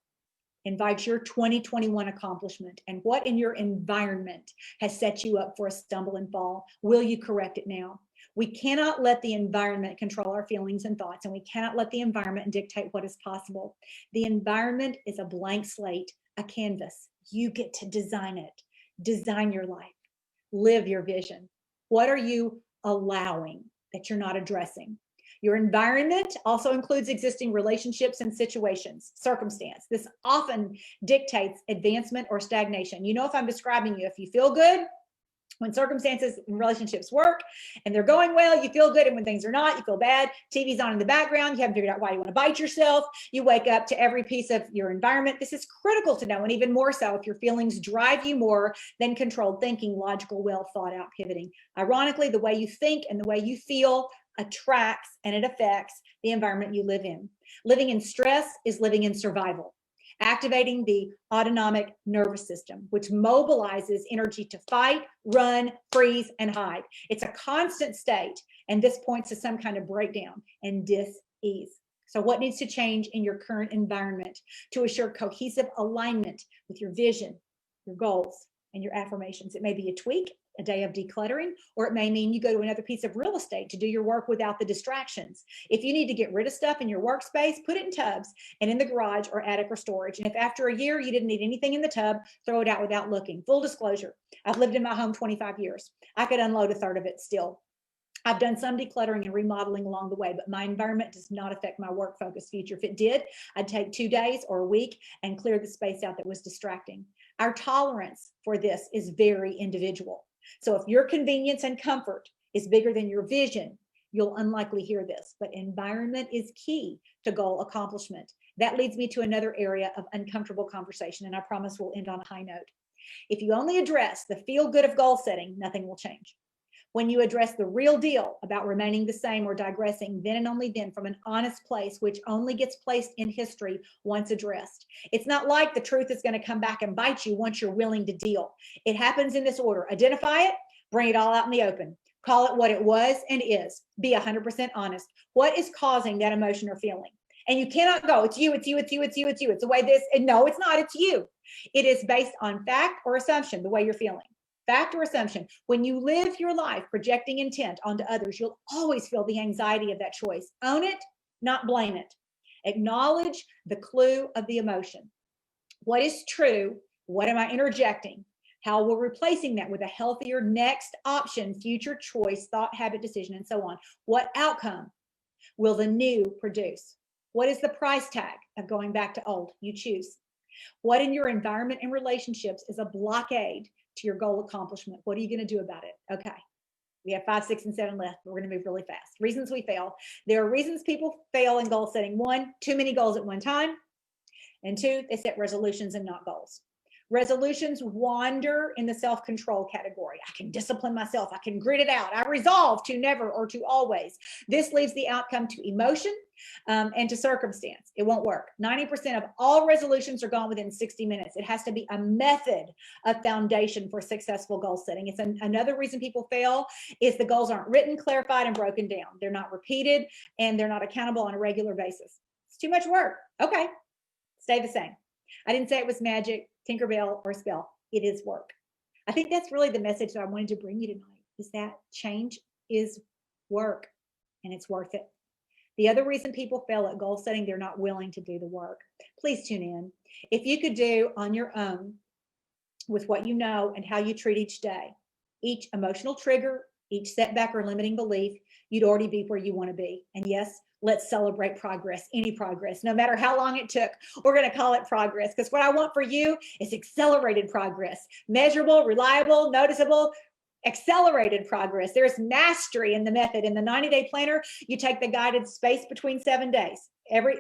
invites your 2021 accomplishment, and what in your environment has set you up for a stumble and fall? Will you correct it now? We cannot let the environment control our feelings and thoughts, and we cannot let the environment dictate what is possible. The environment is a blank slate, a canvas. You get to design it. Design your life. Live your vision. What are you allowing that you're not addressing? Your environment also includes existing relationships and situations, circumstance. This often dictates advancement or stagnation. You know, if I'm describing you, if you feel good, when circumstances and relationships work and they're going well, you feel good. And when things are not, you feel bad. TV's on in the background. You haven't figured out why you want to bite yourself. You wake up to every piece of your environment. This is critical to know. And even more so if your feelings drive you more than controlled thinking, logical, well thought out pivoting. Ironically, the way you think and the way you feel attracts and it affects the environment you live in. Living in stress is living in survival. Activating the autonomic nervous system, which mobilizes energy to fight, run, freeze, and hide. It's a constant state, and this points to some kind of breakdown and dis-ease. So what needs to change in your current environment to assure cohesive alignment with your vision, your goals, and your affirmations? It may be a tweak, a day of decluttering, or it may mean you go to another piece of real estate to do your work without the distractions. If you need to get rid of stuff in your workspace, put it in tubs and in the garage or attic or storage. And if after a year you didn't need anything in the tub, throw it out without looking. Full disclosure, I've lived in my home 25 years. I could unload a third of it still. I've done some decluttering and remodeling along the way, but my environment does not affect my work focused future. If it did, I'd take 2 days or a week and clear the space out that was distracting. Our tolerance for this is very individual. So if your convenience and comfort is bigger than your vision, you'll unlikely hear this, but environment is key to goal accomplishment. That leads me to another area of uncomfortable conversation, and I promise we'll end on a high note. If you only address the feel good of goal setting, nothing will change. When you address the real deal about remaining the same or digressing, then and only then from an honest place, which only gets placed in history once addressed. It's not like the truth is going to come back and bite you once you're willing to deal. It happens in this order. Identify it, bring it all out in the open. Call it what it was and is. Be 100% honest. What is causing that emotion or feeling? And you cannot go, it's you, it's you, it's you, it's you, it's you. It's the way this, and no, it's not, it's you. It is based on fact or assumption, the way you're feeling. Fact or assumption. When you live your life projecting intent onto others, you'll always feel the anxiety of that choice. Own it, not blame it. Acknowledge the clue of the emotion. What is true? What am I interjecting? How we're replacing that with a healthier next option, future choice, thought, habit, decision, and so on. What outcome will the new produce? What is the price tag of going back to old? You choose. What in your environment and relationships is a blockade to your goal accomplishment? What are you going to do about it? Okay. We have 5, 6, and 7 left. We're going to move really fast. Reasons we fail. There are reasons people fail in goal setting. 1, too many goals at one time. And 2, they set resolutions and not goals. Resolutions wander in the self-control category. I can discipline myself. I can grit it out. I resolve to never or to always. This leaves the outcome to emotion and to circumstance. It won't work. 90% of all resolutions are gone within 60 minutes. It has to be a method, a foundation for successful goal setting. It's another reason people fail is the goals aren't written, clarified, and broken down. They're not repeated, and they're not accountable on a regular basis. It's too much work. Okay, stay the same. I didn't say it was magic, Tinkerbell, or spell. It is work. I think that's really the message that I wanted to bring you tonight, is that change is work, and it's worth it. The other reason people fail at goal setting, they're not willing to do the work. Please tune in. If you could do on your own with what you know and how you treat each day, each emotional trigger, each setback or limiting belief, you'd already be where you want to be. And yes, let's celebrate progress, any progress, no matter how long it took. We're going to call it progress, because what I want for you is accelerated progress, measurable, reliable, noticeable, accelerated progress. There's mastery in the method. In the 90-day planner, you take the guided space between 7 days.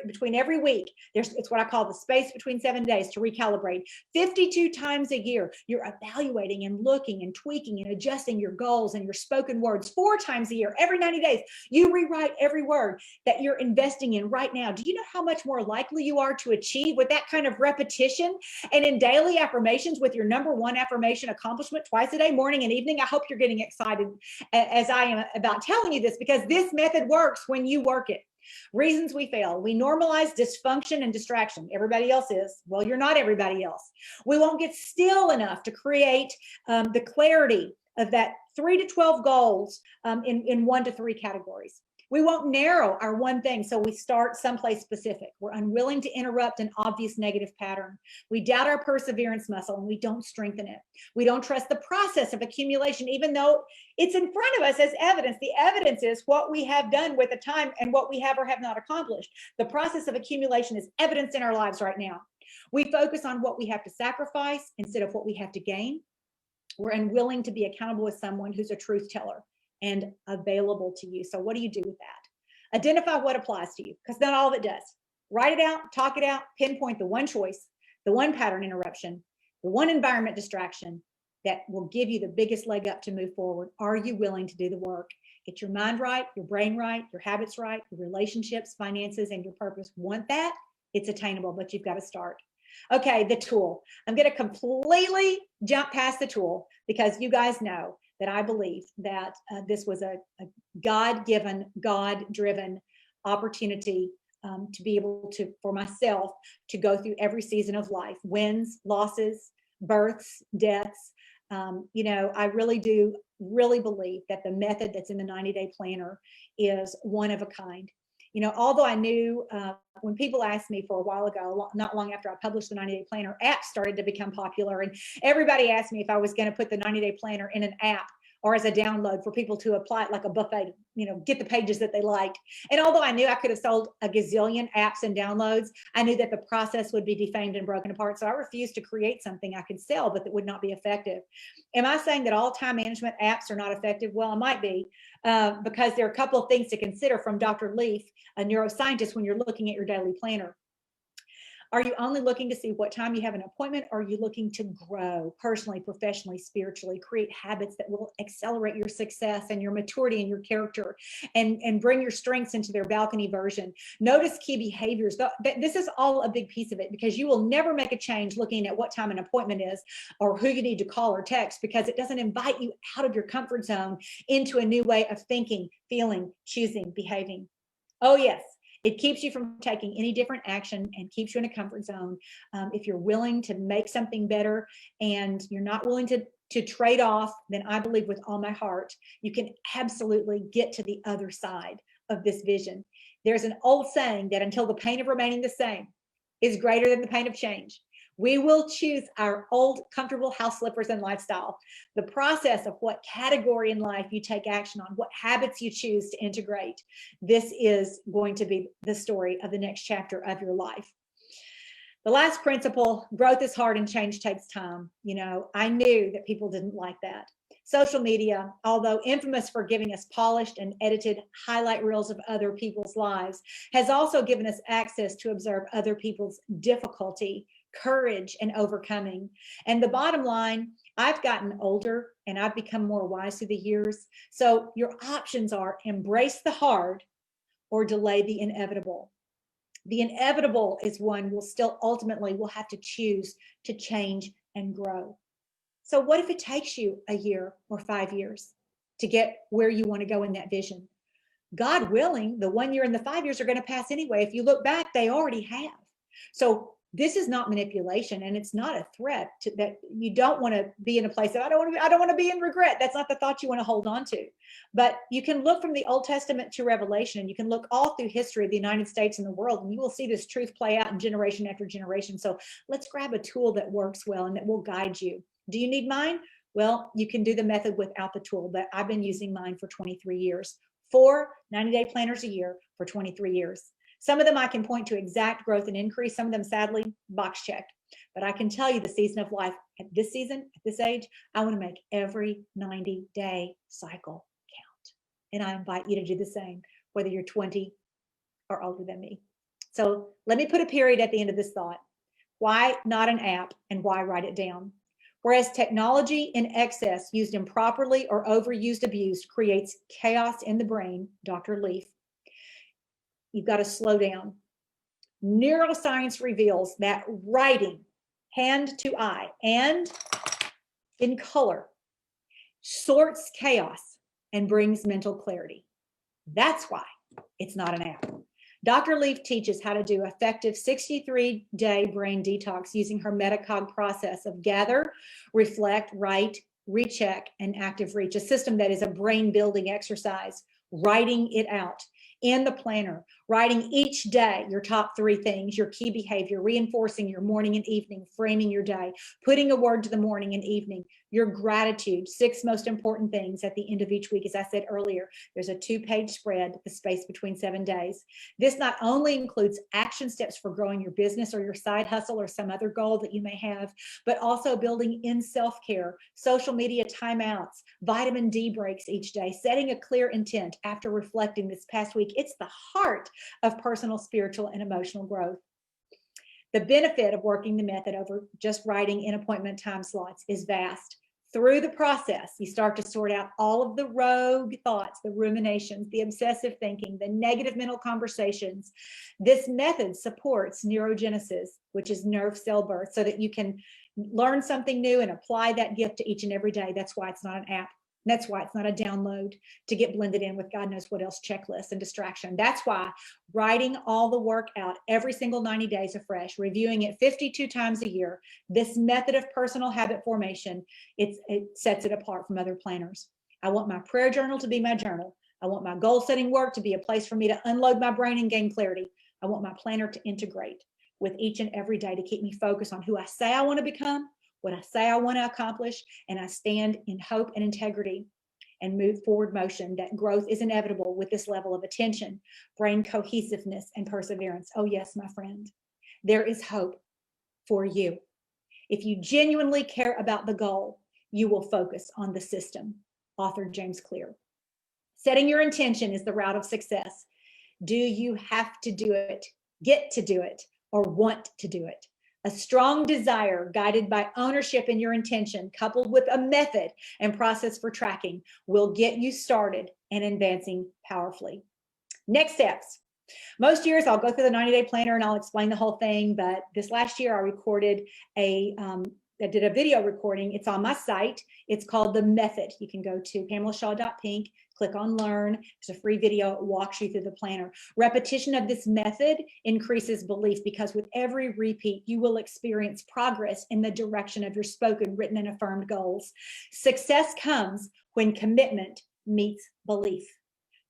Between every week, it's what I call the space between 7 days to recalibrate. 52 times a year, you're evaluating and looking and tweaking and adjusting your goals and your spoken words. 4 times a year, every 90 days, you rewrite every word that you're investing in right now. Do you know how much more likely you are to achieve with that kind of repetition? And in daily affirmations with your #1 affirmation accomplishment twice a day, morning and evening, I hope you're getting excited as I am about telling you this, because this method works when you work it. Reasons we fail. We normalize dysfunction and distraction. Everybody else is. Well, you're not everybody else. We won't get still enough to create the clarity of that 3 to 12 goals in 1 to 3 categories. We won't narrow our one thing, so we start someplace specific. We're unwilling to interrupt an obvious negative pattern. We doubt our perseverance muscle and we don't strengthen it. We don't trust the process of accumulation, even though it's in front of us as evidence. The evidence is what we have done with the time and what we have or have not accomplished. The process of accumulation is evidence in our lives right now. We focus on what we have to sacrifice instead of what we have to gain. We're unwilling to be accountable with someone who's a truth teller and available to you. So what do you do with that? Identify what applies to you, because not all of it does. Write it out, talk it out, pinpoint the one choice, the one pattern interruption, the one environment distraction that will give you the biggest leg up to move forward. Are you willing to do the work? Get your mind right, your brain right, your habits right, your relationships, finances, and your purpose. Want that? It's attainable, but you've got to start. Okay, the tool. I'm going to completely jump past the tool because you guys know that I believe that this was a God-given, God-driven opportunity to be able to, for myself, to go through every season of life, wins, losses, births, deaths. I really do believe that the method that's in the 90-day planner is one of a kind. Although I knew when people asked me for a while ago, not long after I published the 90-day planner, apps started to become popular. And everybody asked me if I was going to put the 90-day planner in an app or as a download for people to apply it like a buffet, get the pages that they liked. And although I knew I could have sold a gazillion apps and downloads, I knew that the process would be defamed and broken apart. So I refused to create something I could sell, but that would not be effective. Am I saying that all time management apps are not effective? Well, it might be, because there are a couple of things to consider from Dr. Leaf, a neuroscientist, when you're looking at your daily planner. Are you only looking to see what time you have an appointment? Or are you looking to grow personally, professionally, spiritually, create habits that will accelerate your success and your maturity and your character and bring your strengths into their balcony version? Notice key behaviors. This is all a big piece of it, because you will never make a change looking at what time an appointment is or who you need to call or text, because it doesn't invite you out of your comfort zone into a new way of thinking, feeling, choosing, behaving. Oh, yes. It keeps you from taking any different action and keeps you in a comfort zone. If you're willing to make something better and you're not willing to trade off, then I believe with all my heart, you can absolutely get to the other side of this vision. There's an old saying that until the pain of remaining the same is greater than the pain of change, we will choose our old comfortable house slippers and lifestyle. The process of what category in life you take action on, what habits you choose to integrate, this is going to be the story of the next chapter of your life. The last principle, growth is hard and change takes time. I knew that people didn't like that. Social media, although infamous for giving us polished and edited highlight reels of other people's lives, has also given us access to observe other people's difficulty, courage, and overcoming. And the bottom line, I've gotten older and I've become more wise through the years. So your options are embrace the hard or delay the inevitable. The inevitable is one we'll still ultimately will have to choose to change and grow. So what if it takes you a year or 5 years to get where you want to go in that vision? God willing, the 1 year and the 5 years are going to pass anyway. If you look back, they already have. So this is not manipulation, and it's not a threat that you don't want to be in a place of I don't want to be in regret. That's not the thought you want to hold on to. But you can look from the Old Testament to Revelation, and you can look all through history of the United States and the world, and you will see this truth play out in generation after generation. So let's grab a tool that works well and that will guide you. Do you need mine? Well, you can do the method without the tool, but I've been using mine for 23 years. 4 90-day planners a year for 23 years. Some of them I can point to exact growth and increase. Some of them, sadly, box checked. But I can tell you the season of life at this season, at this age, I want to make every 90-day cycle count. And I invite you to do the same, whether you're 20 or older than me. So let me put a period at the end of this thought. Why not an app, and why write it down? Whereas technology in excess, used improperly or overused, abused, creates chaos in the brain, Dr. Leaf, you've got to slow down. Neuroscience reveals that writing hand to eye and in color sorts chaos and brings mental clarity. That's why it's not an app. Dr. Leaf teaches how to do effective 63-day brain detox using her metacog process of gather, reflect, write, recheck, and active reach, a system that is a brain building exercise, writing it out in the planner, writing each day your top 3 things, your key behavior, reinforcing your morning and evening, framing your day, putting a word to the morning and evening, your gratitude, 6 most important things at the end of each week. As I said earlier, there's a 2-page spread, the space between 7 days. This not only includes action steps for growing your business or your side hustle or some other goal that you may have, but also building in self-care, social media timeouts, vitamin D breaks each day, setting a clear intent after reflecting this past week. It's the heart of personal, spiritual, and emotional growth. The benefit of working the method over just writing in appointment time slots is vast. Through the process, you start to sort out all of the rogue thoughts, the ruminations, the obsessive thinking, the negative mental conversations. This method supports neurogenesis, which is nerve cell birth, so that you can learn something new and apply that gift to each and every day. That's why it's not an app. That's why it's not a download to get blended in with God knows what else, checklists and distraction. That's why writing all the work out every single 90 days afresh, reviewing it 52 times a year, this method of personal habit formation, it sets it apart from other planners. I want my prayer journal to be my journal. I want my goal setting work to be a place for me to unload my brain and gain clarity. I want my planner to integrate with each and every day to keep me focused on who I say I want to become, what I say I want to accomplish, and I stand in hope and integrity and move forward motion. That growth is inevitable with this level of attention, brain cohesiveness, and perseverance. Oh yes, my friend, there is hope for you. If you genuinely care about the goal, you will focus on the system. Author James Clear. Setting your intention is the route of success. Do you have to do it, get to do it, or want to do it? A strong desire guided by ownership in your intention, coupled with a method and process for tracking, will get you started and advancing powerfully. Next steps. Most years I'll go through the 90-day planner and I'll explain the whole thing, but this last year I recorded I did a video recording. It's on my site. It's called The Method. You can go to pamelashaw.pink, click on Learn. There's a free video. It walks you through the planner. Repetition of this method increases belief, because with every repeat, you will experience progress in the direction of your spoken, written, and affirmed goals. Success comes when commitment meets belief.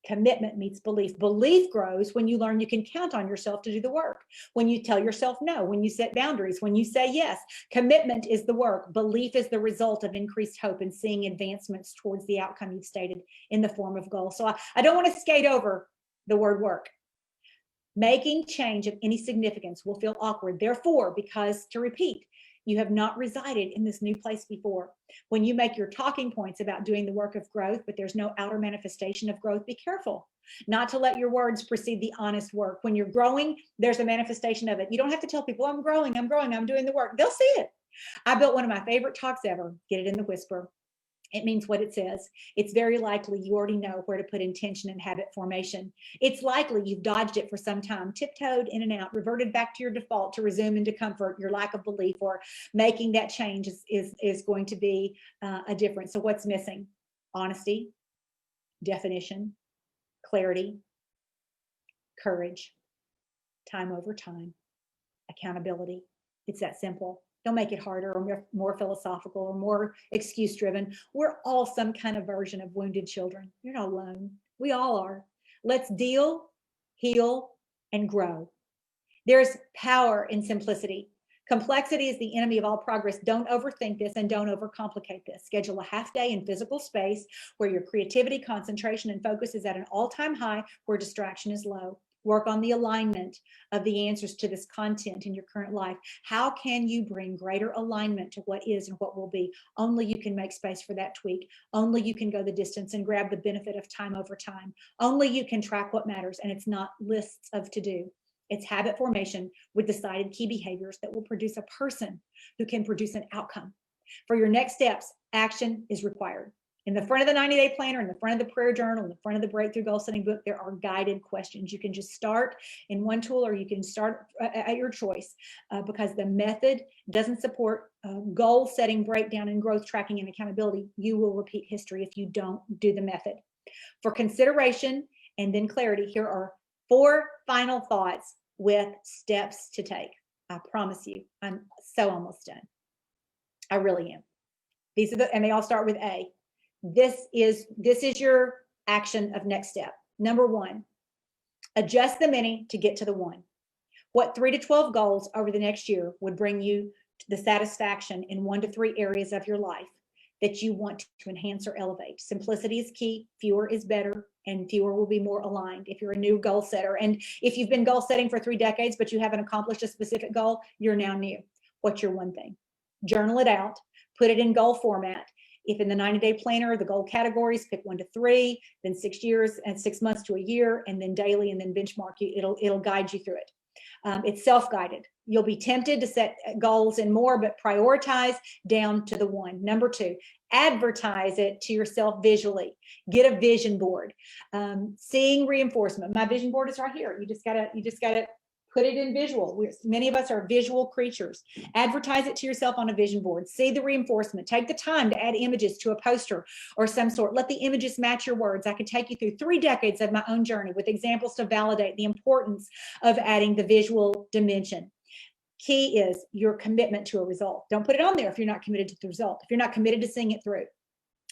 Commitment meets belief. Belief grows when you learn you can count on yourself to do the work. When you tell yourself no, when you set boundaries, when you say yes. Commitment is the work. Belief is the result of increased hope and seeing advancements towards the outcome you've stated in the form of goals. So I don't want to skate over the word work. Making change of any significance will feel awkward. Therefore, because, to repeat, you have not resided in this new place before. When you make your talking points about doing the work of growth, but there's no outer manifestation of growth, be careful not to let your words precede the honest work. When you're growing, there's a manifestation of it. You don't have to tell people, I'm growing, I'm doing the work. They'll see it. I built one of my favorite talks ever, Get It in the Whisper. It means what it says. It's very likely you already know where to put intention and habit formation. It's likely you've dodged it for some time, tiptoed in and out, reverted back to your default to resume into comfort, your lack of belief, or making that change is going to be a difference. So what's missing? Honesty, definition, clarity, courage, time over time, accountability. It's that simple. Don't make it harder or more philosophical or more excuse driven. We're all some kind of version of wounded children. You're not alone. We all are. Let's deal, heal, and grow. There's power in simplicity. Complexity is the enemy of all progress. Don't overthink this and don't overcomplicate this. Schedule a half day in physical space where your creativity, concentration, and focus is at an all-time high, where distraction is low. Work on the alignment of the answers to this content in your current life. How can you bring greater alignment to what is and what will be? Only you can make space for that tweak. Only you can go the distance and grab the benefit of time over time. Only you can track what matters, and it's not lists of to-do. It's habit formation with decided key behaviors that will produce a person who can produce an outcome. For your next steps, action is required. In the front of the 90-day planner, in the front of the prayer journal, in the front of the breakthrough goal setting book, there are guided questions. You can just start in one tool, or you can start at your choice, because the method doesn't support goal setting, breakdown, and growth tracking and accountability. You will repeat history if you don't do the method. For consideration and then clarity, here are 4 final thoughts with steps to take. I promise you, I'm so almost done. I really am. These are and they all start with A. This is your action of next step. Number 1, adjust the many to get to the one. What 3 to 12 goals over the next year would bring you the satisfaction in 1 to 3 areas of your life that you want to enhance or elevate? Simplicity is key. Fewer is better, and fewer will be more aligned if you're a new goal setter. And if you've been goal setting for 3 decades, but you haven't accomplished a specific goal, you're now new. What's your one thing? Journal it out, put it in goal format. If in the 90-day planner, the goal categories, pick 1 to 3, then 6 years and 6 months to a year, and then daily, and then benchmark you. It'll guide you through it. It's self-guided. You'll be tempted to set goals and more, but prioritize down to the one. Number 2, advertise it to yourself visually. Get a vision board. Seeing reinforcement. My vision board is right here. You just gotta put it in visual. Many of us are visual creatures. Advertise it to yourself on a vision board. See the reinforcement. Take the time to add images to a poster or some sort. Let the images match your words. I could take you through 3 decades of my own journey with examples to validate the importance of adding the visual dimension. Key is your commitment to a result. Don't put it on there if you're not committed to the result, if you're not committed to seeing it through.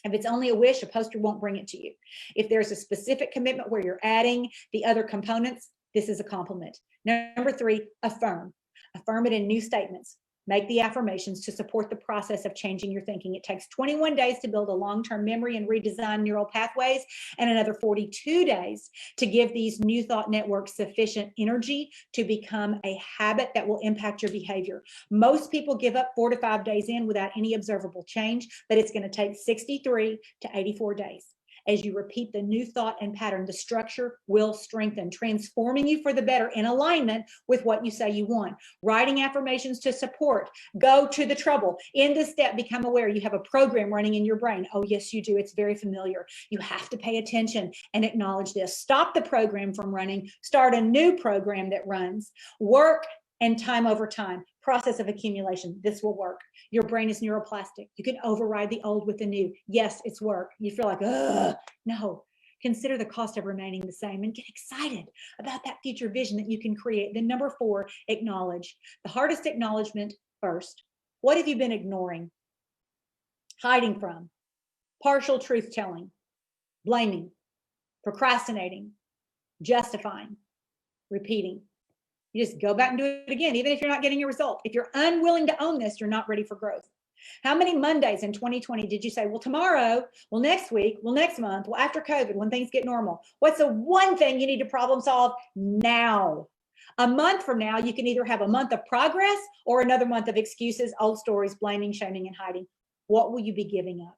If it's only a wish, a poster won't bring it to you. If there's a specific commitment where you're adding the other components, this is a compliment. Number 3, affirm. Affirm it in new statements. Make the affirmations to support the process of changing your thinking. It takes 21 days to build a long-term memory and redesign neural pathways, and another 42 days to give these new thought networks sufficient energy to become a habit that will impact your behavior. Most people give up 4 to 5 days in without any observable change, but it's going to take 63 to 84 days. As you repeat the new thought and pattern, the structure will strengthen, transforming you for the better in alignment with what you say you want. Writing affirmations to support. Go to the trouble. In this step, become aware you have a program running in your brain. Oh, yes, you do. It's very familiar. You have to pay attention and acknowledge this. Stop the program from running. Start a new program that runs. Work and time over time. Process of accumulation. This will work. Your brain is neuroplastic. You can override the old with the new. Yes, it's work. You feel like, ugh, no. Consider the cost of remaining the same and get excited about that future vision that you can create. Then number 4, acknowledge. The hardest acknowledgement first. What have you been ignoring, hiding from, partial truth telling, blaming, procrastinating, justifying, repeating? You just go back and do it again, even if you're not getting your result. If you're unwilling to own this, you're not ready for growth. How many Mondays in 2020 did you say, well, tomorrow, well, next week, well, next month, well, after COVID, when things get normal? What's the one thing you need to problem solve now? A month from now, you can either have a month of progress or another month of excuses, old stories, blaming, shaming, and hiding. What will you be giving up?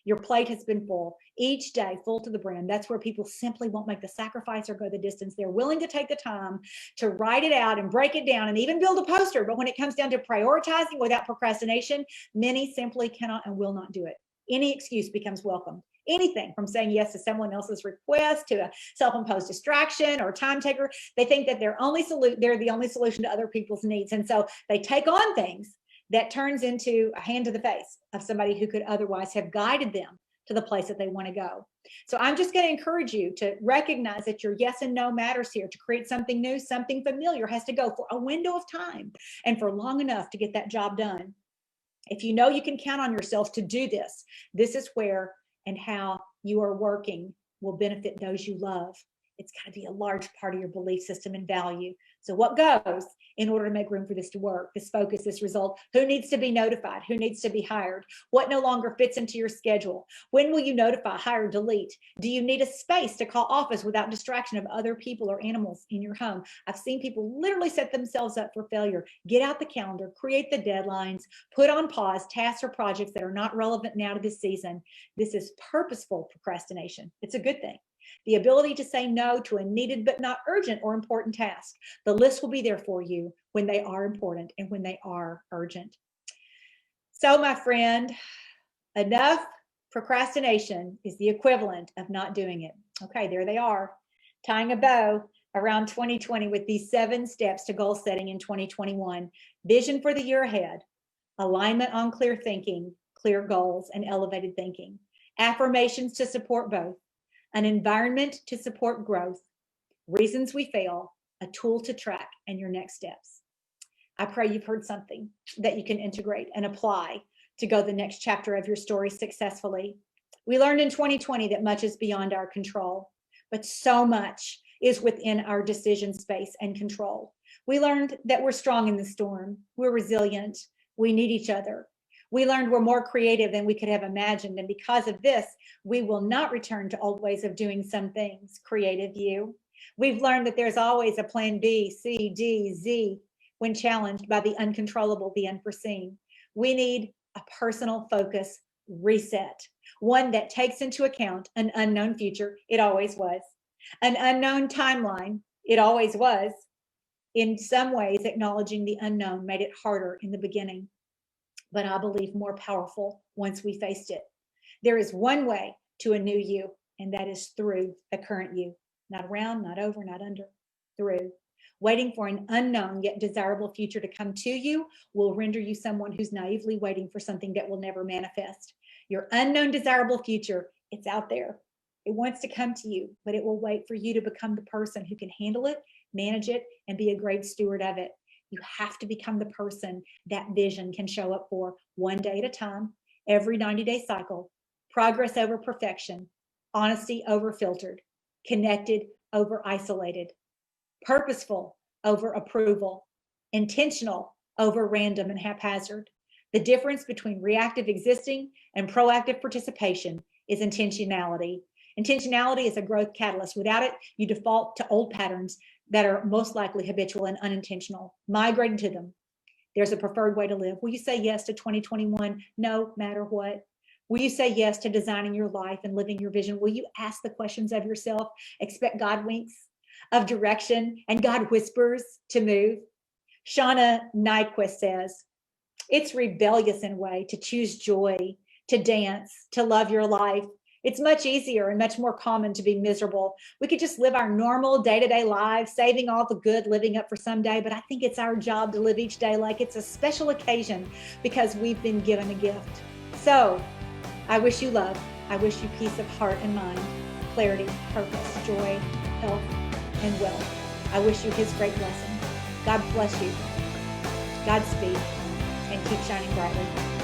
Your plate has been full, each day full to the brim. That's where people simply won't make the sacrifice or go the distance. They're willing to take the time to write it out and break it down and even build a poster. But when it comes down to prioritizing without procrastination, many simply cannot and will not do it. Any excuse becomes welcome. Anything from saying yes to someone else's request to a self-imposed distraction or time taker. They think that they're the only solution to other people's needs. And so they take on things that turns into a hand to the face of somebody who could otherwise have guided them to the place that they want to go. So I'm just going to encourage you to recognize that your yes and no matters here. To create something new, something familiar has to go for a window of time and for long enough to get that job done. If you know you can count on yourself to do this, this is where and how you are working will benefit those you love. It's got to be a large part of your belief system and value. So what goes in order to make room for this to work, this focus, this result? Who needs to be notified? Who needs to be hired? What no longer fits into your schedule? When will you notify, hire, delete? Do you need a space to call office without distraction of other people or animals in your home? I've seen people literally set themselves up for failure. Get out the calendar, create the deadlines, put on pause tasks or projects that are not relevant now to this season. This is purposeful procrastination. It's a good thing. The ability to say no to a needed but not urgent or important task. The list will be there for you when they are important and when they are urgent. So, my friend, enough procrastination is the equivalent of not doing it. Okay, there they are, tying a bow around 2020 with these 7 steps to goal setting in 2021. Vision for the year ahead, alignment on clear thinking, clear goals, and elevated thinking. Affirmations to support both. An environment to support growth, reasons we fail, a tool to track, and your next steps. I pray you've heard something that you can integrate and apply to go the next chapter of your story successfully. We learned in 2020 that much is beyond our control, but so much is within our decision space and control. We learned that we're strong in the storm. We're resilient. We need each other. We learned we're more creative than we could have imagined. And because of this, we will not return to old ways of doing some things. Creative you. We've learned that there's always a plan B, C, D, Z when challenged by the uncontrollable, the unforeseen. We need a personal focus reset, one that takes into account an unknown future. It always was. An unknown timeline. It always was. In some ways, acknowledging the unknown made it harder in the beginning, but I believe more powerful once we faced it. There is one way to a new you, and that is through the current you. Not around, not over, not under, through. Waiting for an unknown yet desirable future to come to you will render you someone who's naively waiting for something that will never manifest. Your unknown desirable future, it's out there. It wants to come to you, but it will wait for you to become the person who can handle it, manage it, and be a great steward of it. You have to become the person that vision can show up for, one day at a time, every 90-day cycle, progress over perfection, honesty over filtered, connected over isolated, purposeful over approval, intentional over random and haphazard. The difference between reactive existing and proactive participation is intentionality. Intentionality is a growth catalyst. Without it, you default to old patterns that are most likely habitual and unintentional, migrating to them. There's a preferred way to live. Will you say yes to 2021, no matter what? Will you say yes to designing your life and living your vision? Will you ask the questions of yourself, expect God winks of direction, and God whispers to move? Shauna Nyquist says, it's rebellious in a way to choose joy, to dance, to love your life. It's much easier and much more common to be miserable. We could just live our normal day-to-day lives, saving all the good, living up for someday. But I think it's our job to live each day like it's a special occasion because we've been given a gift. So I wish you love. I wish you peace of heart and mind, clarity, purpose, joy, health, and wealth. I wish you his great blessing. God bless you. Godspeed, and keep shining brightly.